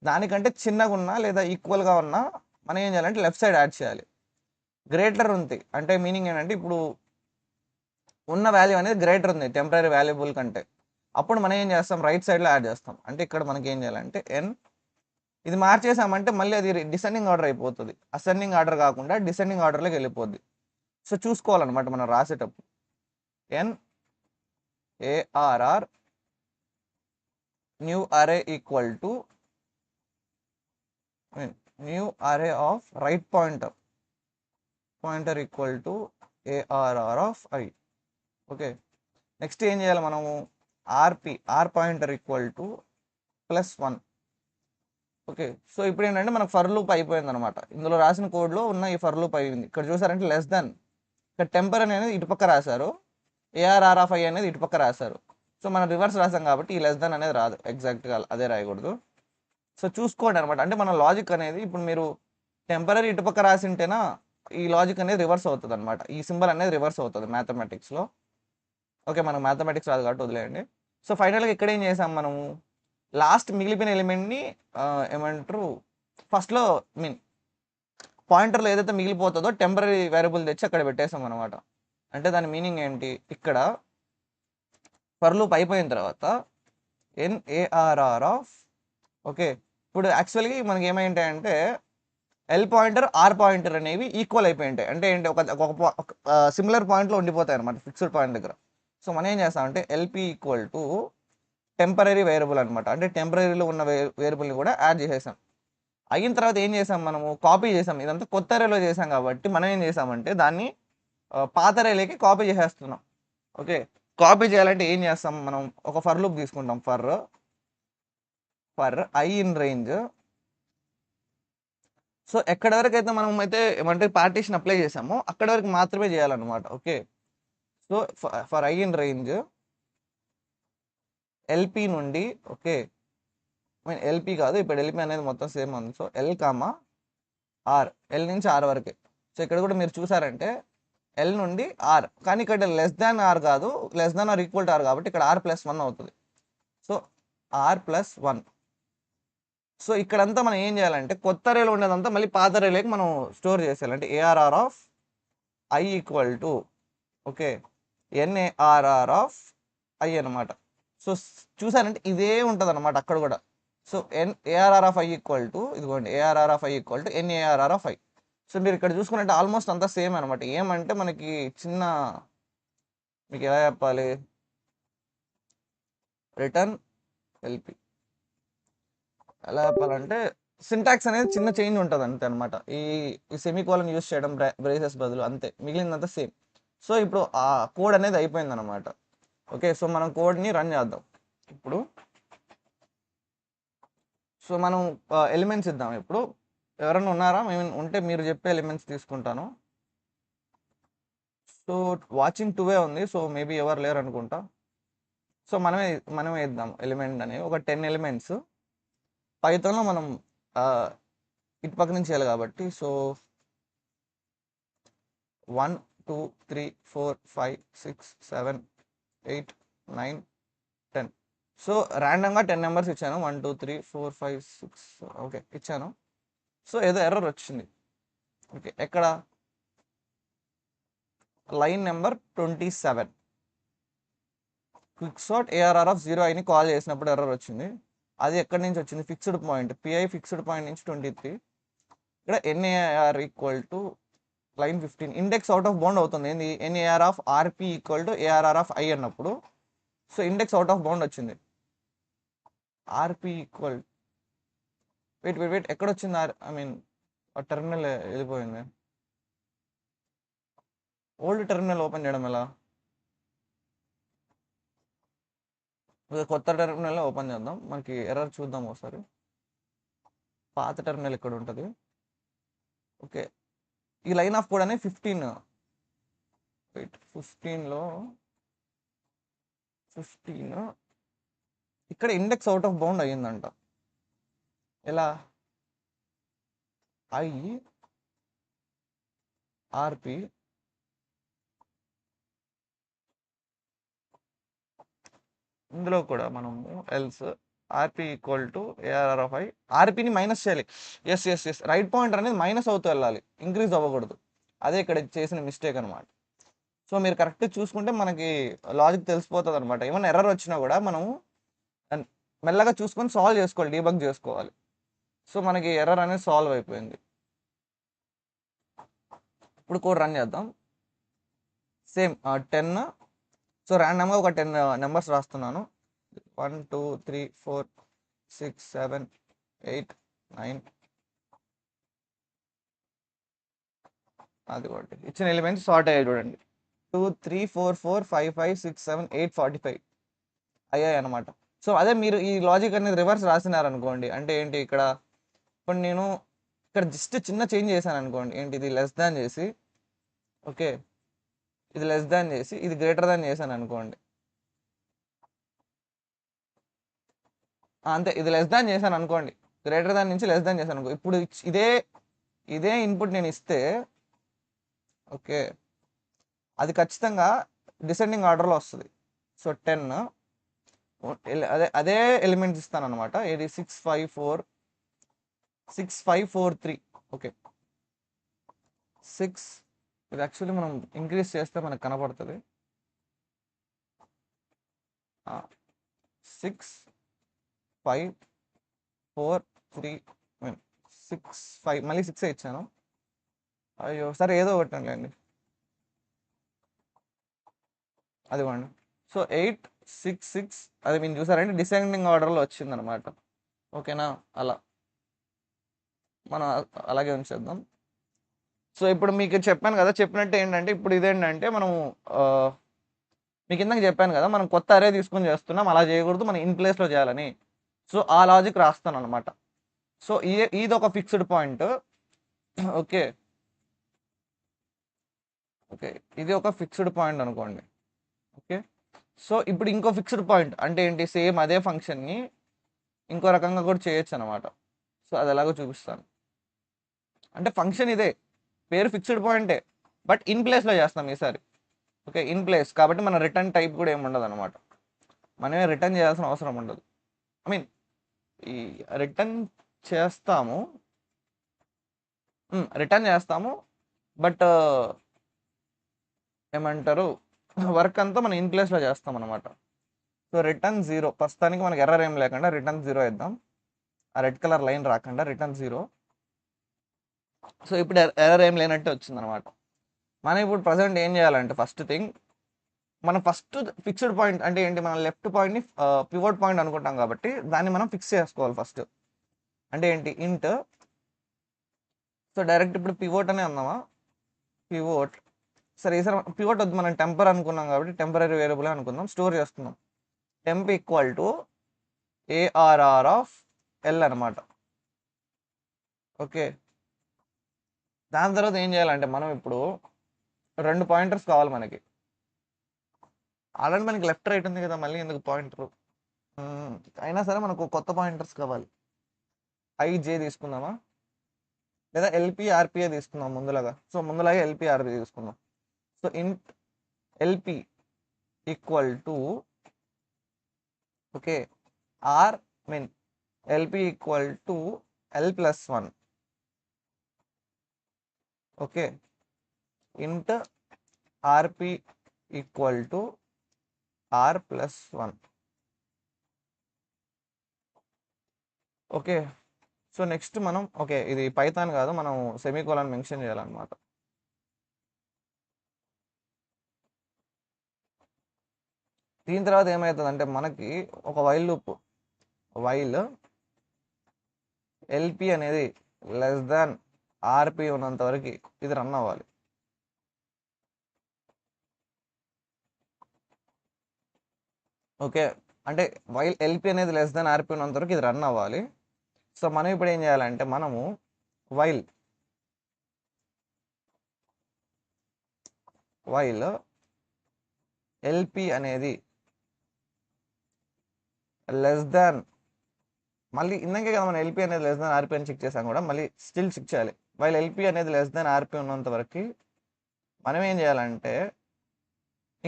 దానికంటే చిన్నగా ఉన్నా లేదా ఈక్వల్గా ఉన్నా మనం ఏం చేయాలంటే లెఫ్ట్ సైడ్ యాడ్ చేయాలి. గ్రేటర్ ఉంది అంటే మీనింగ్ ఏంటంటే ఇప్పుడు ఉన్న వాల్యూ అనేది గ్రేటర్ ఉంది టెంపరీ వాల్యుబుల్ కంటే, అప్పుడు మనం ఏం చేస్తాం, రైట్ సైడ్లో యాడ్ చేస్తాం. అంటే ఇక్కడ మనకి ఏం చేయాలంటే ఇది మార్చేసామంటే మళ్ళీ అది డిసెండింగ్ ఆర్డర్ అయిపోతుంది, అసెండింగ్ ఆర్డర్ కాకుండా డిసెండింగ్ ఆర్డర్లోకి వెళ్ళిపోద్ది. సో చూసుకోవాలన్నమాట మనం రాసేటప్పుడు NARR new array equal to new array of right pointer equal to ARR of I. Okay, next ఏం చేయాలి మనము, R pointer equal to +1. Okay, so ఇప్పుడు ఏంటంటే మనకు ఫర్ లూప్ అయిపోయింది అనమాట. ఇందులో రాసిన కోడ్లో ఉన్న ఈ ఫర్ లూప్ అయింది. ఇక్కడ చూసారంటే లెస్ దాన్, ఇక్కడ టెంపర్ అనేది ఇటుపక్క రాశారు, ARR ఆఫ్ I అనేది ఇటుపక్క రాశారు. సో మనం రివర్స్ రాసాం కాబట్టి ఈ లెస్ దాన్ అనేది రాదు, ఎగ్జాక్ట్గా అదే రాయకూడదు. సో చూసుకోండి అనమాట. అంటే మన లాజిక్ అనేది ఇప్పుడు మీరు టెంపరీ ఇటుపక్క రాసింటేనా ఈ లాజిక్ అనేది రివర్స్ అవుతుంది అనమాట, ఈ సింబల్ అనేది రివర్స్ అవుతుంది మ్యాథమెటిక్స్లో. ఓకే, మనకు మ్యాథమెటిక్స్ రాదు కాబట్టి వదిలేయండి. సో ఫైనల్గా ఇక్కడ ఏం చేసాం మనము, లాస్ట్ మిగిలిపోయిన ఎలిమెంట్ని ఏమంటారు ఫస్ట్లో పాయింటర్లో ఏదైతే మిగిలిపోతుందో టెంపరీ వేరియబుల్ తెచ్చి అక్కడ పెట్టేసాం అనమాట. అంటే దాని మీనింగ్ ఏంటి, ఇక్కడ ఫర్ లూప్ అయిపోయిన తర్వాత NARR ఆఫ్ ఓకే, ఇప్పుడు యాక్చువల్గా మనకి ఏమైంటాయంటే L పాయింటర్ R పాయింటర్ అనేవి ఈక్వల్ అయిపోయింటాయి. అంటే ఏంటి, ఒక సిమిలర్ పాయింట్లో ఉండిపోతాయి అనమాట ఫిక్స్డ్ పాయింట్ దగ్గర. సో మనం ఏం చేస్తామంటే LP equal to temporary variable అనమాట. అంటే టెంపరీలో ఉన్న వేరియబుల్ని కూడా యాడ్ చేసేసాం. అయిన తర్వాత ఏం చేసాం, మనము కాపీ చేసాం, ఇదంతా కొత్త అరేలో చేసాం కాబట్టి మనం ఏం చేసామంటే దాన్ని పాత అరేలోకి కాపీ చేసేస్తున్నాం. ఓకే, కాపీ చేయాలంటే ఏం చేస్తాం, మనం ఒక ఫర్ లూప్ తీసుకుంటాం, for I in range. So ఎక్కడి వరకు అయితే మనం అయితే ఏమంటే పార్టీషన్ అప్లై చేసామో అక్కడి వరకు మాత్రమే చేయాలన్నమాట. Okay, so for I in range LP నుండి, ఓకే LP కాదు, ఇప్పుడు LP అనేది మొత్తం సేమ్ ఉంది. సో L, R, L నుంచి R వరకే. సో ఇక్కడ కూడా మీరు చూసారంటే L నుండి R, కానీ ఇక్కడ లెస్ దాన్ R కాదు, less than or equal to R కాబట్టి ఇక్కడ R+1 అవుతుంది. So R+1. సో ఇక్కడంతా మనం ఏం చేయాలంటే కొత్త రేలో ఉండేదంతా మళ్ళీ పాత రేలోకి మనం స్టోర్ చేసేయాలి. అంటే ARR of I equal to okay NARR of I అనమాట. సో చూసారంటే ఇదే ఉంటుంది అనమాట అక్కడ కూడా. So ARR of I equal to ఇదిగోండి ARR of I equal to NARR of I. So మీరు ఇక్కడ చూసుకున్నట్టే ఆల్మోస్ట్ అంతా సేమ్ అనమాట. ఏమంటే మనకి చిన్న మీకు ఎలా చెప్పాలి, రిటర్న్ ఎల్పి ఎలా చెప్పాలంటే సింటాక్స్ అనేది చిన్న చేంజ్ ఉంటుంది అంతే అనమాట. ఈ సెమీకోలన్ యూస్ చేయడం బ్రేసెస్ బదులు అంతే, మిగిలినంతా సేమ్. సో ఇప్పుడు ఆ కోడ్ అనేది అయిపోయింది అనమాట. ఓకే సో మనం కోడ్ని రన్ చేద్దాం ఇప్పుడు. సో మనం ఎలిమెంట్స్ ఇద్దాం ఇప్పుడు. ఎవరైనా ఉన్నారా? మేము ఉంటే మీరు చెప్పే ఎలిమెంట్స్ తీసుకుంటాను. సో వాచింగ్ 2 ఉంది. సో మేబీ ఎవరు లేరు అనుకుంటా. సో మనమే ఇద్దాం ఎలిమెంట్ అనేవి ఒక 10 ఎలిమెంట్స్. పైథాన్లో మనం ఇటు పక్క నుంచి చేయాలి కాబట్టి. సో 1 2 3 4 5 6 7 8 9 10. సో ర్యాండమ్గా 10 నెంబర్స్ ఇచ్చాను. 1 2 3 4 5 6 ఓకే ఇచ్చాను. సో ఏదో ఎర్రర్ వచ్చింది. ఓకే ఎక్కడ? Line number 27 quick sort ARR of 0 call చేసినప్పుడు ఎర్రర్ వచ్చింది. అది ఎక్కడి నుంచి వచ్చింది? Fixed point PI fixed point నుంచి 23. ఇక్కడ NAR equal to line 15 index out of bound అవుతుంది. ఏంది? NAR of RP equal to ARR of I అన్నప్పుడు so index out of bound వచ్చింది. ఆర్పి ఈక్వల్ వెయిట్ ఎక్కడ వచ్చింది? ఐ మీన్ ఆ terminal వెళ్ళిపోయింది. ఓల్డ్ టెర్మినల్ ఓపెన్ చేయడం ఎలా? కొత్త టెర్మినల్ ఓపెన్ చేద్దాం, మనకి ఎర్రర్ చూద్దాం ఒకసారి. పాత టెర్మినల్ ఇక్కడ ఉంటుంది. ఓకే ఈ లైన్ ఆఫ్ కోడ్ అనేది 15 15లో 15 ఇక్కడ ఇండెక్స్ అవుట్ ఆఫ్ బౌండ్ అయ్యిందంట. ఎలా? ఐ ఆర్పి ఇందులో కూడా మనము else rp equal to ARR of i. ఆర్పిని మైనస్ చేయాలి. ఎస్ రైట్ పాయింటర్ అనేది మైనస్ అవుతూ వెళ్ళాలి, ఇంక్రీజ్ అవ్వకూడదు. అదే ఇక్కడ చేసిన మిస్టేక్ అనమాట. సో మీరు కరెక్ట్ చూసుకుంటే మనకి లాజిక్ తెలిసిపోతుంది అనమాట. ఏమైనా ఎర్రర్ వచ్చినా కూడా మనము మెల్లగా చూసుకొని సాల్వ్ చేసుకోవాలి, డీబగ్ చేసుకోవాలి. సో మనకి ఎర్రర్ అనేది సాల్వ్ అయిపోయింది. ఇప్పుడు కోడ్ రన్ చేద్దాం. సేమ్ 10. సో ర్యాండమ్గా ఒక 10 నెంబర్స్ రాస్తున్నాను. 1 2 3 4 6 7 8 9. అది ఒకటి ఇచ్చిన ఎలిమెంట్స్ సార్ట్ అయ్యాయి చూడండి. 2 3 4 4 5 5 6 7 8 45 అయ్యాయి అనమాట. సో అదే మీరు ఈ లాజిక్ అనేది రివర్స్ రాసినారనుకోండి, అంటే ఏంటి ఇక్కడ ఇప్పుడు నేను ఇక్కడ జస్ట్ చిన్న చేంజ్ చేశాను అనుకోండి. ఏంటి? ఇది లెస్ దాన్ చేసి ఓకే ఇది లెస్ దాన్ చేసి ఇది గ్రేటర్ దాన్ చేశాను అనుకోండి. అంతే, ఇది లెస్ దాన్ చేశాను అనుకోండి, గ్రేటర్ దాన్ నుంచి లెస్ దాన్ చేశాను అనుకో. ఇప్పుడు ఇదే ఇన్పుట్ నేను ఇస్తే ఓకే అది ఖచ్చితంగా డిసెండింగ్ ఆర్డర్లో వస్తుంది. సో 10 అదే ఎలిమెంట్స్ ఇస్తాను అనమాట. ఇది 6 5 4 6 5 4 3 ఓకే 6. ఇది యాక్చువల్లీ మనం ఇంక్రీజ్ చేస్తే మనకు కనపడుతుంది. 6 5 4 3 6 5 మళ్ళీ 6 ఇచ్చాను. అయ్యో సరే ఏదో ఒకటి అండి అదిగోండి. సో 8 6 6 అది మీరు చూసారంటే డిసెండింగ్ ఆర్డర్లో వచ్చింది అనమాట. ఓకేనా? అలా మనం అలాగే ఉంచేద్దాం. సో ఇప్పుడు మీకు చెప్పాను కదా, చెప్పినట్టు ఏంటంటే ఇప్పుడు ఇదేంటంటే మనము మీకు ఇందాక చెప్పాను కదా, మనం కొత్త అరే తీసుకొని చేస్తున్నాం, అలా చేయకూడదు, మనం ఇన్ ప్లేస్లో చేయాలని. సో ఆ లాజిక్ రాస్తాను అనమాట. సో ఇది ఒక ఫిక్స్డ్ పాయింట్. ఓకే ఇది ఒక ఫిక్స్డ్ పాయింట్ అనుకోండి. ఓకే సో ఇప్పుడు ఇంకో ఫిక్స్డ్ పాయింట్ అంటే ఏంటి? సేమ్ అదే ఫంక్షన్ని ఇంకో రకంగా కూడా చేయొచ్చు అనమాట. సో అది ఎలాగో చూపిస్తాను. అంటే ఫంక్షన్ ఇదే, పేరు ఫిక్స్డ్ పాయింటే, బట్ ఇన్ ప్లేస్లో చేస్తాం ఈసారి. ఓకే ఇన్ ప్లేస్ కాబట్టి మన రిటర్న్ టైప్ కూడా ఏమి ఉండదు అనమాట. మనమే రిటర్న్ చేయాల్సిన అవసరం ఉండదు. ఐ మీన్ ఈ రిటర్న్ చేస్తాము బట్ ఏమంటారు వర్క్ అంతా మనం ఇన్ ప్లేస్లో చేస్తాం అనమాట. సో రిటర్న్ 0 ప్రస్తుతానికి మనకి ఎర్రర్ ఏం లేకుండా రిటర్న్ 0 ఇద్దాం. ఆ రెడ్ కలర్ లైన్ రాకుండా రిటర్న్ 0. సో ఇప్పుడు ఎర్రర్ ఏం లేనట్టే వచ్చిందనమాట. మనం ఇప్పుడు ప్రజెంట్ ఏం చేయాలంటే ఫస్ట్ థింగ్ మనం ఫస్ట్ ఫిక్స్డ్ పాయింట్ అంటే ఏంటి, మనం లెఫ్ట్ పాయింట్ని పివోట్ పాయింట్ అనుకుంటాం కాబట్టి దాన్ని మనం ఫిక్స్ చేసుకోవాలి ఫస్ట్. అంటే ఏంటి ఇంట్. సో డైరెక్ట్ ఇప్పుడు పివోట్ అనే అందామా, పివోట్. సరే ఈసారి పివోట్ వద్దు, మనం టెంపర్ అనుకున్నాం కాబట్టి టెంపరీ వేరియబుల్ అనుకుందాం, స్టోర్ చేసుకుందాం. Temp equal to ARR of L అనమాట. ఓకే, దాని తర్వాత ఏం చేయాలంటే మనం ఇప్పుడు 2 పాయింటర్స్ కావాలి మనకి. ఆల్రెడీ మనకి లెఫ్ట్ రైట్ ఉంది కదా, మళ్ళీ ఎందుకు పాయింటర్. అయినా సరే మనకు కొత్త పాయింటర్స్ కావాలి. IJ తీసుకుందామా, లేదా LPRPA తీసుకుందాం ముందులాగా. సో ముందులాగా LPRP తీసుకుందాం. So int LP equal to okay R mean LP equal to L+1. Okay, int RP equal to R+1. Okay, so next మనం ఓకే ఇది పైథాన్ కాదు, మనం సెమీకోలన్ మెన్షన్ చేయాలన్నమాట. దీని తర్వాత ఏమవుతుందంటే మనకి ఒక వైల్ లూప్, వైల్ LP అనేది లెస్ దాన్ RP ఉన్నంత వరకు ఇది రన్ అవ్వాలి. ఓకే, అంటే వైల్ LP అనేది లెస్ దాన్ RP ఉన్నంత వరకు ఇది రన్ అవ్వాలి. సో మనం ఇప్పుడు ఏం చేయాలంటే మనము వైల్ LP అనేది లెస్ దాన్, మళ్ళీ ఇందాకే కదా మనం LP అనేది లెస్ దాన్ RP అని చెక్ చేసాం కూడా, మళ్ళీ స్టిల్ చెక్ చేయాలి. వైల్ LP అనేది లెస్ దాన్ RP ఉన్నంత వరకు మనం ఏం చేయాలంటే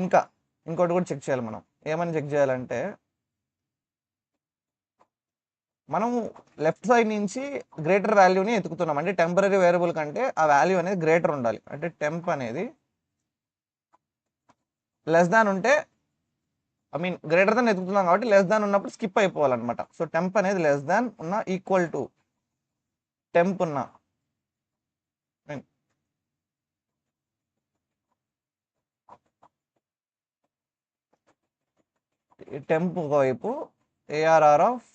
ఇంకోటి కూడా చెక్ చేయాలి. మనం ఏమని చెక్ చేయాలంటే మనము లెఫ్ట్ సైడ్ నుంచి గ్రేటర్ వాల్యూని ఎతుకుతున్నాం. అంటే టెంపరీ వేరియబుల్ కంటే ఆ వాల్యూ అనేది గ్రేటర్ ఉండాలి. అంటే టెంప్ అనేది లెస్ దాన్ ఉంటే గ్రేటర్ దాన్ ఎతుకుతున్నాం కాబట్టి లెస్ దాన్ ఉన్నప్పుడు స్కిప్ అయిపోవాలన్నమాట. సో టెంప్ అనేది లెస్ దాన్ ఉన్న ఈక్వల్ టు టెంప్ ఉన్న టెంప్ ఒకవైపు ARR ఆఫ్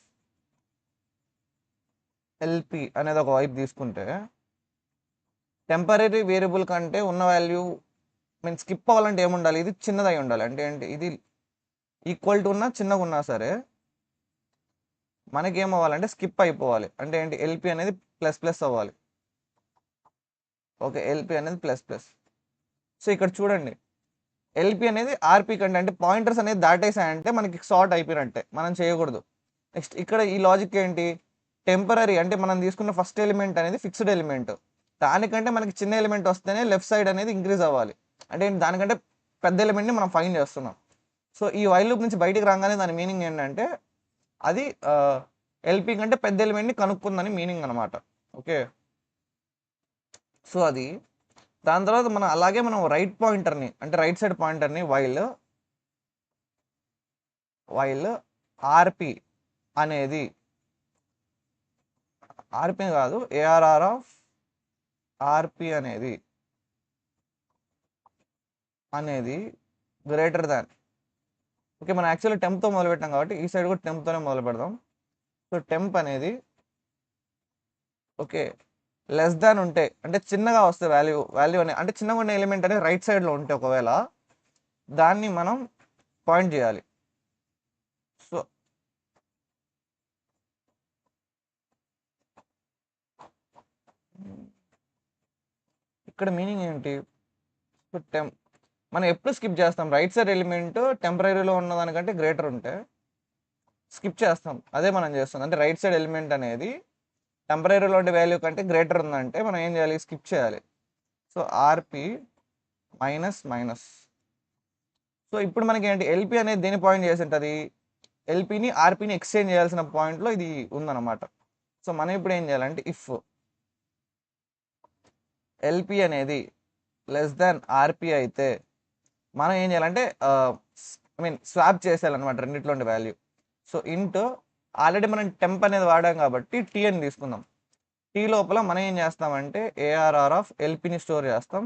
LP అనేది ఒక వైపు తీసుకుంటే టెంపరీ వేరియబుల్ కంటే ఉన్న వాల్యూ స్కిప్ అవ్వాలంటే ఏముండాలి, ఇది చిన్నదై ఉండాలి. అంటే ఏంటి, ఇది ఈక్వల్ టు ఉన్నా చిన్నగా ఉన్నా సరే మనకి ఏమవ్వాలంటే స్కిప్ అయిపోవాలి. అంటే ఏంటి, LP అనేది ప్లస్ అవ్వాలి. ఓకే, LP అనేది ప్లస్. సో ఇక్కడ చూడండి, LP అనేది RP కంటే అంటే పాయింటర్స్ అనేది దాటేసాయంటే మనకి షార్ట్ అయిపోయినట్టే, మనం చేయకూడదు. నెక్స్ట్ ఇక్కడ ఈ లాజిక్ ఏంటి, టెంపరీ అంటే మనం తీసుకున్న ఫస్ట్ ఎలిమెంట్ అనేది ఫిక్స్డ్ ఎలిమెంట్, దానికంటే మనకి చిన్న ఎలిమెంట్ వస్తేనే లెఫ్ట్ సైడ్ అనేది ఇంక్రీజ్ అవ్వాలి. అంటే దానికంటే పెద్ద ఎలిమెంట్ని మనం ఫైండ్ చేస్తున్నాం. సో ఈ వైల్ లూప్ నుంచి బయటికి రాగానే దాని మీనింగ్ ఏంటంటే అది LP కంటే పెద్ద ఎలిమెంట్ని కనుక్కుందని మీనింగ్ అనమాట. ఓకే, సో అది దాని తర్వాత మనం అలాగే మనం రైట్ పాయింటర్ని అంటే రైట్ సైడ్ పాయింటర్ని వైల్ RP అనేది RP కాదు ARR ఆఫ్ RP అనేది గ్రేటర్ దాన్. ఓకే, మనం యాక్చువల్లీ టెంప్తో మొదలు పెట్టాం కాబట్టి ఈ సైడ్ కూడా టెంప్తోనే మొదలు పెడదాం. సో టెంప్ అనేది ఓకే లెస్ దాన్ ఉంటే అంటే చిన్నగా వస్తే వాల్యూ అనేది అంటే చిన్నగా ఉన్న ఎలిమెంట్ అనేది రైట్ సైడ్లో ఉంటే ఒకవేళ దాన్ని మనం పాయింట్ చేయాలి. సో ఇక్కడ మీనింగ్ ఏంటి, సో మనం ఎప్పుడు స్కిప్ చేస్తాం, రైట్ సైడ్ ఎలిమెంట్ టెంపరీలో ఉన్నదానికంటే గ్రేటర్ ఉంటే స్కిప్ చేస్తాం. అదే మనం చేస్తాం, అంటే రైట్ సైడ్ ఎలిమెంట్ అనేది టెంపరీలో ఉండే వాల్యూ కంటే గ్రేటర్ ఉందంటే మనం ఏం చేయాలి, స్కిప్ చేయాలి. So RP minus. సో ఇప్పుడు మనకి ఏంటి, LP అనేది దేని పాయింట్ చేసి ఉంటుంది, LPని RPని ఎక్స్చేంజ్ చేయాల్సిన పాయింట్లో ఇది ఉందన్నమాట. సో మనం ఇప్పుడు ఏం చేయాలంటే ఇఫ్ LP అనేది లెస్ దాన్ RP అయితే మనం ఏం చేయాలంటే ఐ మీన్ స్వాప్ చేసేయాలన్నమాట రెండిట్లో ఉండే వాల్యూ. సో ఇంట్ ఆల్రెడీ మనం టెంప్ అనేది వాడాం కాబట్టి టీ అని తీసుకుందాం. టీ లోపల మనం ఏం చేస్తామంటే ఏఆర్ఆర్ ఆఫ్ ఎల్పిని స్టోర్ చేస్తాం.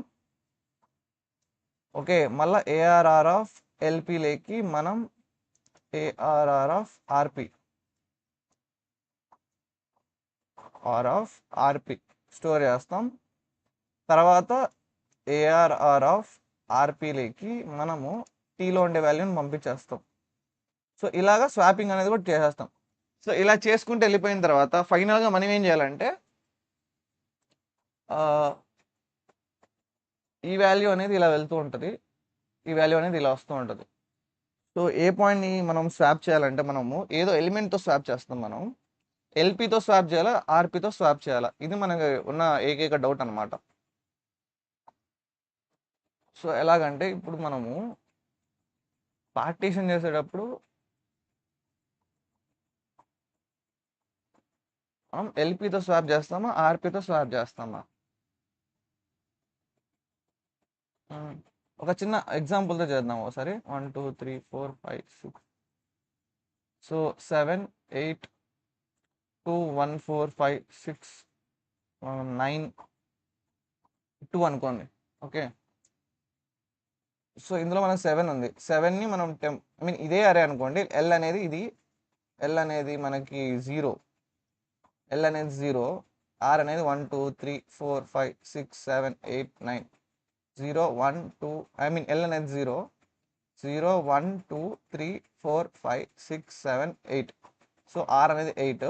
ఓకే, మళ్ళీ ఏఆర్ఆర్ ఆఫ్ ఎల్పిలోకి మనం ఏఆర్ఆర్ ఆఫ్ ఆర్పి స్టోర్ చేస్తాం. తర్వాత ఏఆర్ఆర్ ఆఫ్ ఆర్పిలోకి మనము టీలో ఉండే వాల్యూని పంపించేస్తాం. సో ఇలాగా స్వాపింగ్ అనేది కూడా చేసేస్తాం. సో ఇలా చేసుకుంటూ వెళ్ళిపోయిన తర్వాత ఫైనల్గా మనం ఏం చేయాలంటే ఈ వాల్యూ అనేది ఇలా వెళ్తూ ఉంటుంది, ఈ వాల్యూ అనేది ఇలా వస్తూ ఉంటుంది. సో ఏ పాయింట్ని మనం స్వాప్ చేయాలంటే మనము ఏదో ఎలిమెంట్తో స్వాప్ చేస్తాం. మనం ఎల్పితో స్వాప్ చేయాలా, ఆర్పితో స్వాప్ చేయాలా, ఇది మనకు ఉన్న ఏకైక డౌట్ అనమాట. సో ఎలాగంటే ఇప్పుడు మనము పార్టీషన్ చేసేటప్పుడు మనం ఎల్పితో స్వాప్ చేస్తామా, ఆర్పితో స్వాప్ చేస్తామా? ఒక చిన్న ఎగ్జాంపుల్తో చేద్దాం ఒకసారి. 1 2 3 4 5 6. సో 7 8 2 1 4 5 6 9 2 అనుకోండి. ఓకే, సో ఇందులో మనకు 7 ఉంది. 7ని మనం ఐ మీన్ ఇదే అరే అనుకోండి. ఎల్ అనేది మనకి 0, ఎల్ అనేది 0, ఆర్ అనేది 1 2 3 4 5 6 7 8 9 0 1 2 ఐ మీన్ ఎల్ అనేది 0 0 1 2 3 4 5 6 7 8. సో ఆర్ అనేది 8,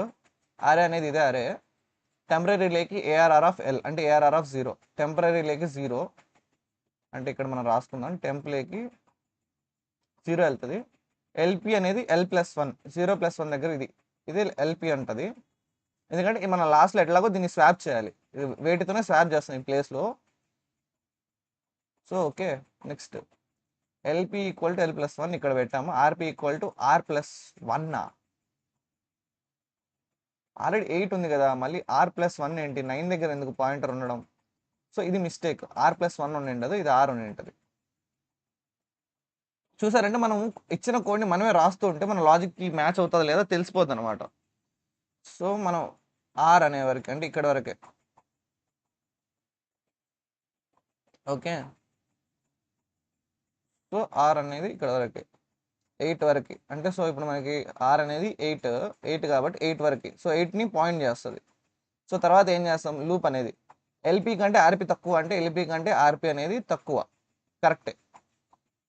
అరే అనేది ఇదే అరే. టెంపరీలోకి ఏఆర్ఆర్ ఆఫ్ ఎల్ అంటే ఏఆర్ఆర్ ఆఫ్ 0, టెంపరీలోకి 0 అంటే ఇక్కడ మనం రాసుకుందాం. టెంప్లోకి 0 వెళ్తుంది. ఎల్పి అనేది L+1, 0+1 దగ్గర ఇది ఎల్పి అంటది. ఎందుకంటే మన లాస్ట్లో ఎట్లాగో దీన్ని స్వాప్ చేయాలి, వేటితోనే స్వాప్ చేస్తాం ఈ ప్లేస్లో. So okay, next LP equal to L+1 ఇక్కడ పెట్టాము. ఆర్పి ఈక్వల్ టు R+1. ఆల్రెడీ 8 ఉంది కదా, మళ్ళీ R+1 ఏంటి, 9 దగ్గర ఎందుకు పాయింటర్ ఉండడం? సో ఇది మిస్టేక్. R+1 ఉండి ఉండదు, ఇది R ఉండి ఉంటుంది. చూసారంటే మనం ఇచ్చిన కోడ్ని మనమే రాస్తూ ఉంటే మన లాజిక్కి మ్యాచ్ అవుతుందా లేదా తెలిసిపోద్ది అనమాట. సో మనం ఆర్ అనే వరకు అంటే ఇక్కడ వరకే. ఓకే, సో ఆర్ అనేది ఇక్కడ వరకే, 8 వరకు. అంటే సో ఇప్పుడు మనకి ఆర్ అనేది 8 కాబట్టి 8 వరకు. సో 8ని పాయింట్ చేస్తుంది. సో తర్వాత ఏం చేస్తాం, లూప్ అనేది ఎల్పి కంటే ఆర్పి తక్కువ అంటే ఎల్పి కంటే ఆర్పి అనేది తక్కువ, కరెక్టే.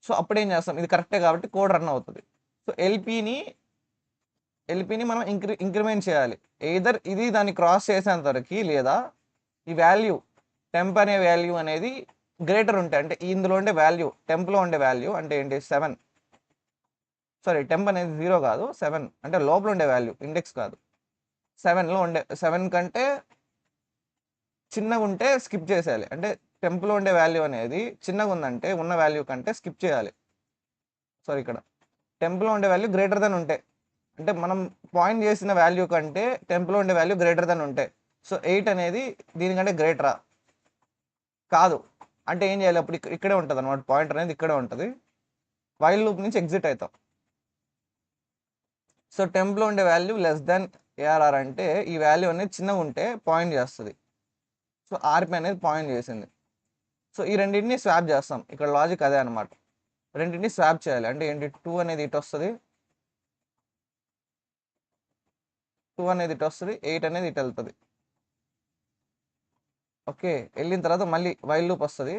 సో అప్పుడు ఏం చేస్తాం, ఇది కరెక్టే కాబట్టి కోడ్ రన్ అవుతుంది. సో ఎల్పిని మనం ఇంక్రిమెంట్ చేయాలి. ఎయిదర్ ఇది దాన్ని క్రాస్ చేసేంత వరకు, లేదా ఈ వాల్యూ టెంప్ అనే వాల్యూ అనేది గ్రేటర్ ఉంటే, అంటే ఇందులో ఉండే వాల్యూ టెంప్లో ఉండే వాల్యూ అంటే ఏంటి 7, సారీ టెంప్ అనేది 0 కాదు 7, అంటే లోపల ఉండే వాల్యూ ఇండెక్స్ కాదు. 7లో ఉండే 7 కంటే చిన్నగా ఉంటే స్కిప్ చేసేయాలి. అంటే టెంప్లో ఉండే వాల్యూ అనేది చిన్నగా ఉందంటే ఉన్న వాల్యూ కంటే స్కిప్ చేయాలి. సారీ ఇక్కడ టెంప్లో ఉండే వాల్యూ గ్రేటర్ దెన్ ఉంటే, అంటే మనం పాయింట్ చేసిన వాల్యూ కంటే టెంప్లో ఉండే వాల్యూ గ్రేటర్ దెన్ ఉంటే. సో 8 అనేది దీనికంటే గ్రేటరా కాదు అంటే ఏం చేయాలి, అప్పుడు ఇక్కడే ఉంటుంది అనమాట, పాయింటర్ అనేది ఇక్కడే ఉంటుంది. వైల్ లూప్ నుంచి ఎగ్జిట్ అవుతాం. సో టెంప్లో ఉండే వాల్యూ లెస్ దెన్ ఏఆర్ఆర్ అంటే ఈ వాల్యూ అనేది చిన్నగా ఉంటే పాయింట్ చేస్తుంది. సో ఆర్పి అనేది పాయింట్ చేసింది. సో ఈ రెండింటిని స్వాప్ చేస్తాం. ఇక్కడ లాజిక్ అదే అనమాట, రెండింటిని స్వాప్ చేయాలి. అంటే ఏంటి, 2 అనేది ఇటు వస్తుంది, 2 అనేది ఇటు వస్తుంది, 8 అనేది ఇటు వెళ్తుంది. ఓకే, వెళ్ళిన తర్వాత మళ్ళీ వైల్ లూప్ వస్తుంది.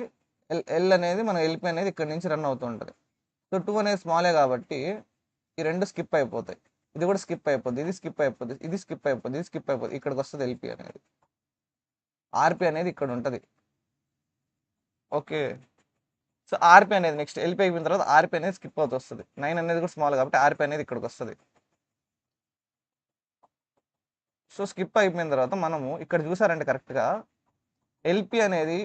ఎల్ అనేది మన ఎల్పి అనేది ఇక్కడ నుంచి రన్ అవుతూ ఉంటుంది. సో 2 అనేది స్మాలే కాబట్టి ఈ రెండు స్కిప్ అయిపోతాయి, ఇది కూడా స్కిప్ అయిపోద్ది, ఇది స్కిప్ అయిపోద్ది, ఇది స్కిప్ అయిపోద్ది, ఇది స్కిప్ అయిపోద్ది. ఇక్కడికి వస్తుంది ఎల్పి అనేది, ఆర్పి అనేది ఇక్కడ ఉంటుంది. ఓకే, సో ఆర్పి అనేది నెక్స్ట్ ఎల్పి అయిపోయిన తర్వాత ఆర్పి అనేది స్కిప్ అవుతూ వస్తుంది. 9 అనేది కూడా స్మాల్ కాబట్టి ఆర్పి అనేది ఇక్కడికి వస్తుంది. సో స్కిప్ అయిపోయిన తర్వాత మనము ఇక్కడ చూసారంటే కరెక్ట్గా ఎల్పి అనేది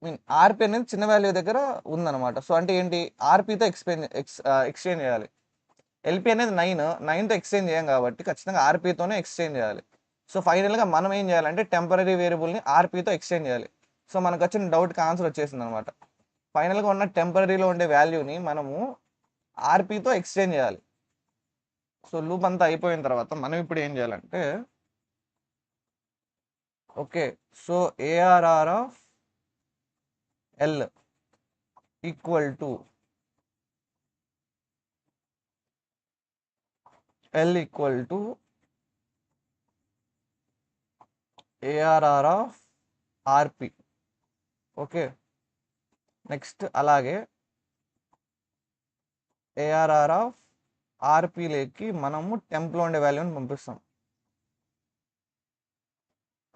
మీన్ ఆర్పి అనేది చిన్న వాల్యూ దగ్గర ఉందన్నమాట. సో అంటే ఏంటి, ఆర్పితో ఎక్స్చేంజ్ చేయాలి. ఎల్పి అనేది 9తో ఎక్స్చేంజ్ చేయం కాబట్టి ఖచ్చితంగా ఆర్పితోనే ఎక్స్చేంజ్ చేయాలి. సో ఫైనల్గా మనం ఏం చేయాలంటే టెంపరీ వేరియబుల్ని ఆర్పితో ఎక్స్చేంజ్ చేయాలి. సో మనకు వచ్చిన డౌట్కి ఆన్సర్ వచ్చేసింది అనమాట. ఫైనల్గా ఉన్న టెంపరీలో ఉండే వాల్యూని మనము ఆర్పీతో ఎక్స్చేంజ్ చేయాలి. సో లూప్ అంతా అయిపోయిన తర్వాత మనం ఇప్పుడు ఏం చేయాలంటే okay, so ARR of L equal to L equal to ARR of RP. Okay, next అలాగే ఏఆర్ఆర్ ఆఫ్ ఆర్పీలోకి మనము టెంప్లో ఉండే వాల్యూని పంపిస్తాం.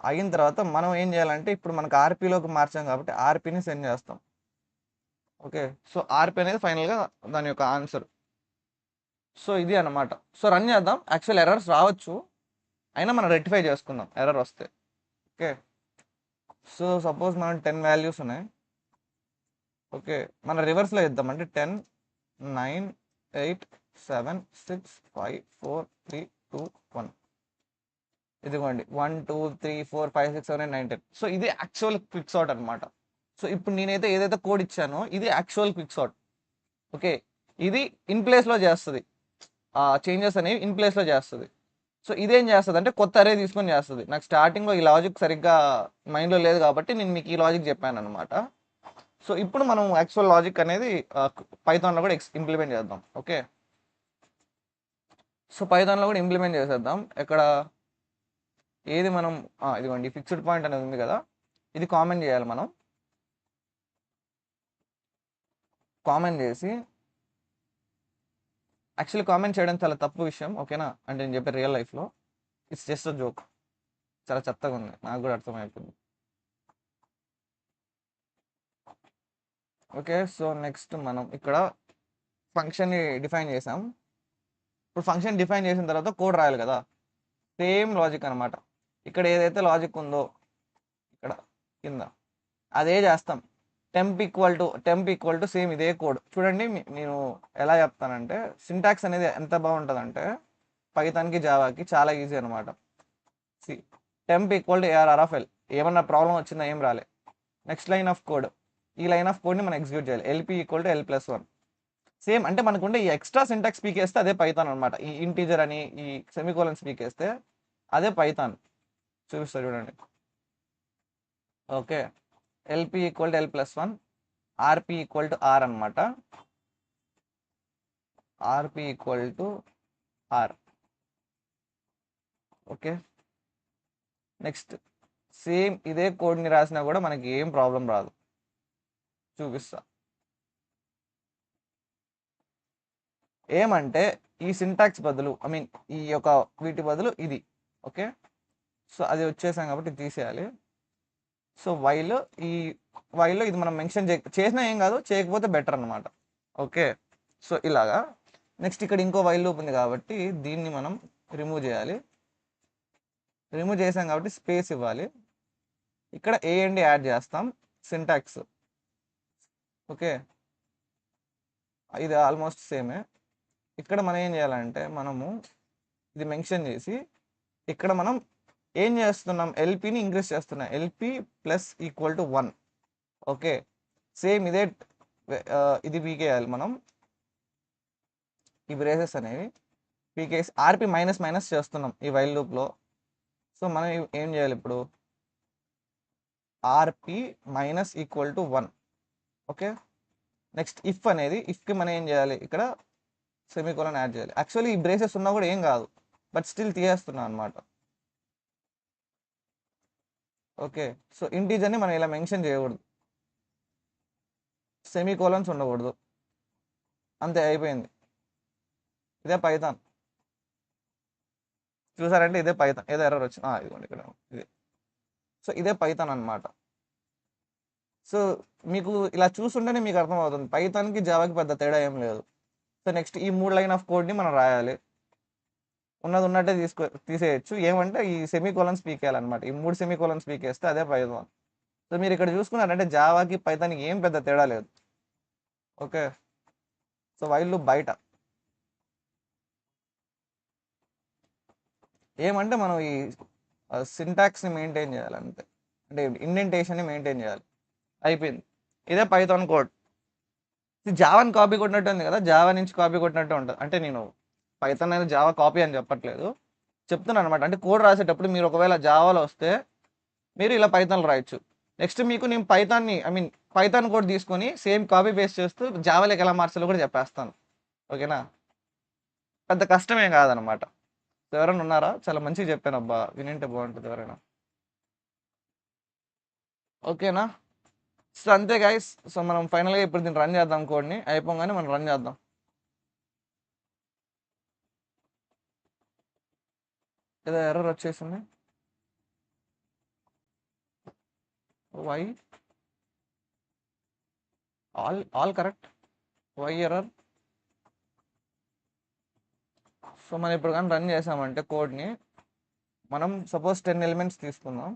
అయిన తర్వాత మనం ఏం చేయాలంటే ఇప్పుడు మనకు ఆర్పీలోకి మార్చాం కాబట్టి ఆర్పీని సెండ్ చేస్తాం. ఓకే, సో ఆర్పీ అనేది ఫైనల్గా దాని యొక్క ఆన్సర్. సో ఇది అన్నమాట. సో రన్ చేద్దాం. యాక్చువల్ ఎర్రర్స్ రావచ్చు, అయినా మనం రెక్టిఫై చేసుకుందాం ఎర్రర్ వస్తే. ఓకే, సో సపోజ్ మనం 10 వాల్యూస్ ఉన్నాయి. ఓకే, మన రివర్స్లో ఇద్దాం. అంటే 10, 9, 8, 7, 6, 5, 4, 3, 2, 1. ఇదిగోండి 1, 2, 3, 4, 5, 6, 7, 8, 9, 10. సో ఇది యాక్చువల్ క్విక్ సార్ట్ అనమాట. సో ఇప్పుడు నేనైతే ఏదైతే కోడ్ ఇచ్చానో ఇది యాక్చువల్ క్విక్ సార్ట్. ఓకే, ఇది ఇన్ ప్లేస్లో చేస్తుంది, చేంజెస్ అనేవి ఇన్ ప్లేస్లో చేస్తుంది. సో ఇదేం చేస్తుంది అంటే కొత్త అరే తీసుకొని చేస్తుంది. నాకు స్టార్టింగ్లో ఈ లాజిక్ సరిగ్గా మైండ్లో లేదు కాబట్టి నేను మీకు ఈ లాజిక్ చెప్పాను అనమాట. సో ఇప్పుడు మనం యాక్చువల్ లాజిక్ అనేది పైథాన్లో కూడా ఇంప్లిమెంట్ చేద్దాం. ఓకే, సో పైథాన్లో కూడా ఇంప్లిమెంట్ చేసేద్దాం. ఎక్కడ ఏది మనం ఇదిగోండి ఫిక్స్డ్ పాయింట్ అనేది ఉంది కదా, ఇది కామెంట్ చేయాలి. మనం కామెంట్ చేసి, యాక్చువల్లీ కామెంట్ చేయడం చాలా తప్పు విషయం. ఓకేనా, అంటే నేను చెప్పే రియల్ లైఫ్లో ఇట్స్ జస్ట్ అ జోక్. చాలా చెత్తగా ఉంది, నాకు కూడా అర్థమైపోయింది. ఓకే, సో నెక్స్ట్ మనం ఇక్కడ ఫంక్షన్ని డిఫైన్ చేసాం. ఇప్పుడు ఫంక్షన్ డిఫైన్ చేసిన తర్వాత కోడ్ రాయాలి కదా, సేమ్ లాజిక్ అనమాట. ఇక్కడ ఏదైతే లాజిక్ ఉందో ఇక్కడ కింద అదే చేస్తాం. టెంప్ ఈక్వల్ టు సేమ్ ఇదే కోడ్. చూడండి నేను ఎలా చెప్తానంటే సింటాక్స్ అనేది ఎంత బాగుంటుందంటే పైథాన్కి జావాకి చాలా ఈజీ అనమాట. C temp equal to ARR of L. ఏమన్నా ప్రాబ్లం వచ్చిందా, ఏం రాలే. నెక్స్ట్ లైన్ ఆఫ్ కోడ్, ఈ లైన్ ఆఫ్ కోడ్ని మనం ఎగ్జిక్యూట్ చేయాలి. LP equal to L+1. Same అంటే మనకుండే ఈ ఎక్స్ట్రా సింటాక్స్ స్పీక్ చేస్తే అదే పైథాన్ అనమాట. ఈ ఇంటీజర్ అని ఈ సెమికోలన్ స్పీక్ చేస్తే అదే పైథాన్. చూపిస్తా చూడండి. Okay, lp equal to L+1, rp equal to r అనమాట. Rp equal to r. Okay, next same ఇదే కోడ్ని రాసినా కూడా మనకి ఏం ప్రాబ్లం రాదు. చూపిస్తా. ఏమంటే ఈ సింటాక్స్ బదులు ఈ యొక్క వీటి బదులు ఇది. ఓకే, సో అది వచ్చేసాం కాబట్టి తీసేయాలి. సో ఈ వైల్లో ఇది మనం మెన్షన్ చేసినా ఏం కాదు, చేయకపోతే బెటర్ అనమాట. ఓకే, సో ఇలాగా. నెక్స్ట్ ఇక్కడ ఇంకో వైల్ లూప్ ఉంది కాబట్టి దీన్ని మనం రిమూవ్ చేయాలి. రిమూవ్ చేసాం కాబట్టి స్పేస్ ఇవ్వాలి. ఇక్కడ ఏ అండ్ యాడ్ చేస్తాం సింటాక్స్. ఓకే, ఇది ఆల్మోస్ట్ సేమే. ఇక్కడ మనం ఏం చేయాలంటే మనము ఇది మెన్షన్ చేసి ఇక్కడ మనం ఏం చేస్తున్నాం, ఎల్పిని ఇంక్రీజ్ చేస్తున్నాం. LP plus equal to 1. Okay, same ఇదే ఇది పీకేయాలి మనం. ఈ బ్రేసెస్ అనేవి పీకేసి ఆర్పి మైనస్ మైనస్ చేస్తున్నాం ఈ వైల్ లూప్లో. సో మనం ఏం చేయాలి ఇప్పుడు, rp minus equal to 1. Okay, next ఇఫ్కి మనం ఏం చేయాలి, ఇక్కడ సెమీకోలన్ యాడ్ చేయాలి. యాక్చువల్లీ ఈ బ్రేసెస్ ఉన్నా కూడా ఏం కాదు, బట్ స్టిల్ తీయేస్తున్నాం అనమాట. ఓకే, సో ఇంటీజర్ని మనం ఇలా మెన్షన్ చేయకూడదు, సెమీకోలన్స్ ఉండకూడదు. అంతే, అయిపోయింది. ఇదే పైథాన్. చూసారంటే ఇదే పైథాన్. ఏదో ఎర్రర్ వచ్చింది, ఇదిగోండి ఇక్కడ ఇదే. సో ఇదే పైథాన్ అనమాట. సో మీకు ఇలా చూస్తుంటేనే మీకు అర్థమవుతుంది పైథాన్కి జావాకి పెద్ద తేడా ఏం లేదు. సో నెక్స్ట్ ఈ 3 లైన్ ఆఫ్ కోడ్ని మనం రాయాలి. ఉన్నది ఉన్నట్టే తీసేయచ్చు. ఏమంటే ఈ సెమీకోలన్ స్పీక్ చేయాలన్నమాట. ఈ 3 సెమీకోలన్ స్పీక్ చేస్తే అదే పైథాన్. సో మీరు ఇక్కడ చూసుకున్నారంటే జావాకి పైథాన్కి ఏం పెద్ద తేడా లేదు. ఓకే, సో వైల్ లూప్ బయట ఏమంటే మనం ఈ సింటాక్స్ని మెయింటైన్ చేయాలి అంతే. అంటే ఇండెంటేషన్ని మెయింటైన్ చేయాలి. అయిపోయింది. ఇదే పైథాన్ కోడ్. జావాని కాపీ కొట్టినట్టు ఉంది కదా, జావా నుంచి కాపీ కొట్టినట్టు ఉంటుంది. అంటే నేను పైథాన్ అనేది జావా కాపీ అని చెప్పట్లేదు, చెప్తున్నాను అనమాట. అంటే కోడ్ రాసేటప్పుడు మీరు ఒకవేళ జావాలో వస్తే మీరు ఇలా పైథాన్లో రాయొచ్చు. నెక్స్ట్ మీకు నేను పైథాన్ కోడ్ తీసుకొని సేమ్ కాపీ పేస్ట్ చేస్తూ జావాలోకి ఎలా మార్చాలో కూడా చెప్పేస్తాను. ఓకేనా, పెద్ద కష్టమేం కాదనమాట. ఎవరైనా ఉన్నారా? చాలా మంచిగా చెప్పాను అబ్బా, వినింటే బాగుంటుంది ఎవరైనా. ఓకేనా, సో అంతే గైస్. సో మనం ఫైనల్గా ఇప్పుడు దీన్ని రన్ చేద్దాం, కోడ్ని అయిపోగానే మనం రన్ చేద్దాం. ఏదో ఎర్రర్ వచ్చేసింది, why all correct, why error? So మనం ఇప్పుడు కానీ రన్ చేసామంటే కోడ్ని, మనం సపోజ్ 10 ఎలిమెంట్స్ తీసుకుందాం.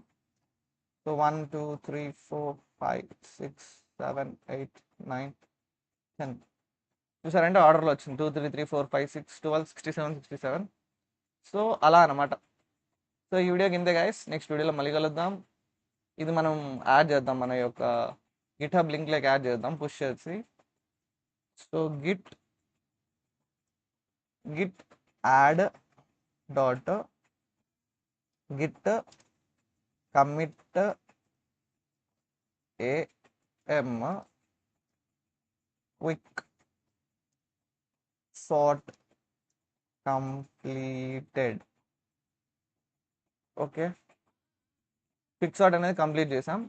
సో 1 2 3 4 5 6 7 8 9 10 చూసారంటే ఆర్డర్లో వచ్చింది 2 3 3 4 5 6 12 67 67. సో అలా అనమాట. సో ఈ వీడియో కిందే గైస్, నెక్స్ట్ వీడియోలో మళ్ళీ కలుద్దాం. ఇది మనం యాడ్ చేద్దాం, మన యొక్క గిట్ హబ్ లింక్లోకి యాడ్ చేద్దాం, పుష్ చేసి. So Git add dot Git commit AM quick sort completed. Okay, quick sort అనేది కంప్లీట్ చేసాం.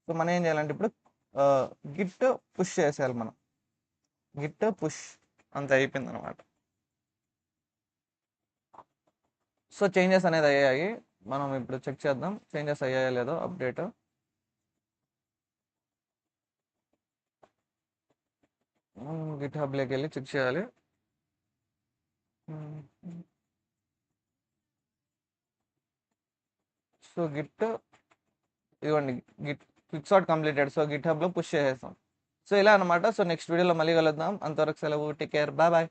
సో మనం ఏం చేయాలంటే ఇప్పుడు గిట్ పుష్ చేసేయాలి, మనం గిట్ పుష్ అంత అయిపోయింది అనమాట. సో చేంజెస్ అనేది అయ్యాయి, మనం ఇప్పుడు చెక్ చేద్దాం చేంజెస్ అయ్యాయో లేదో. అప్డేట్ గిట్ హబ్లోకి వెళ్ళి చెక్ చేయాలి. సో ఇదిగోండి, క్విక్ సార్ట్ కంప్లీటెడ్. సో గిట్ హబ్లో పుష్ చేసేస్తాం. సో ఇలా అనమాట. సో నెక్స్ట్ వీడియోలో మళ్ళీ కలుద్దాం, అంతవరకు సెలవు, టేక్ కేర్, బాయ్ బాయ్.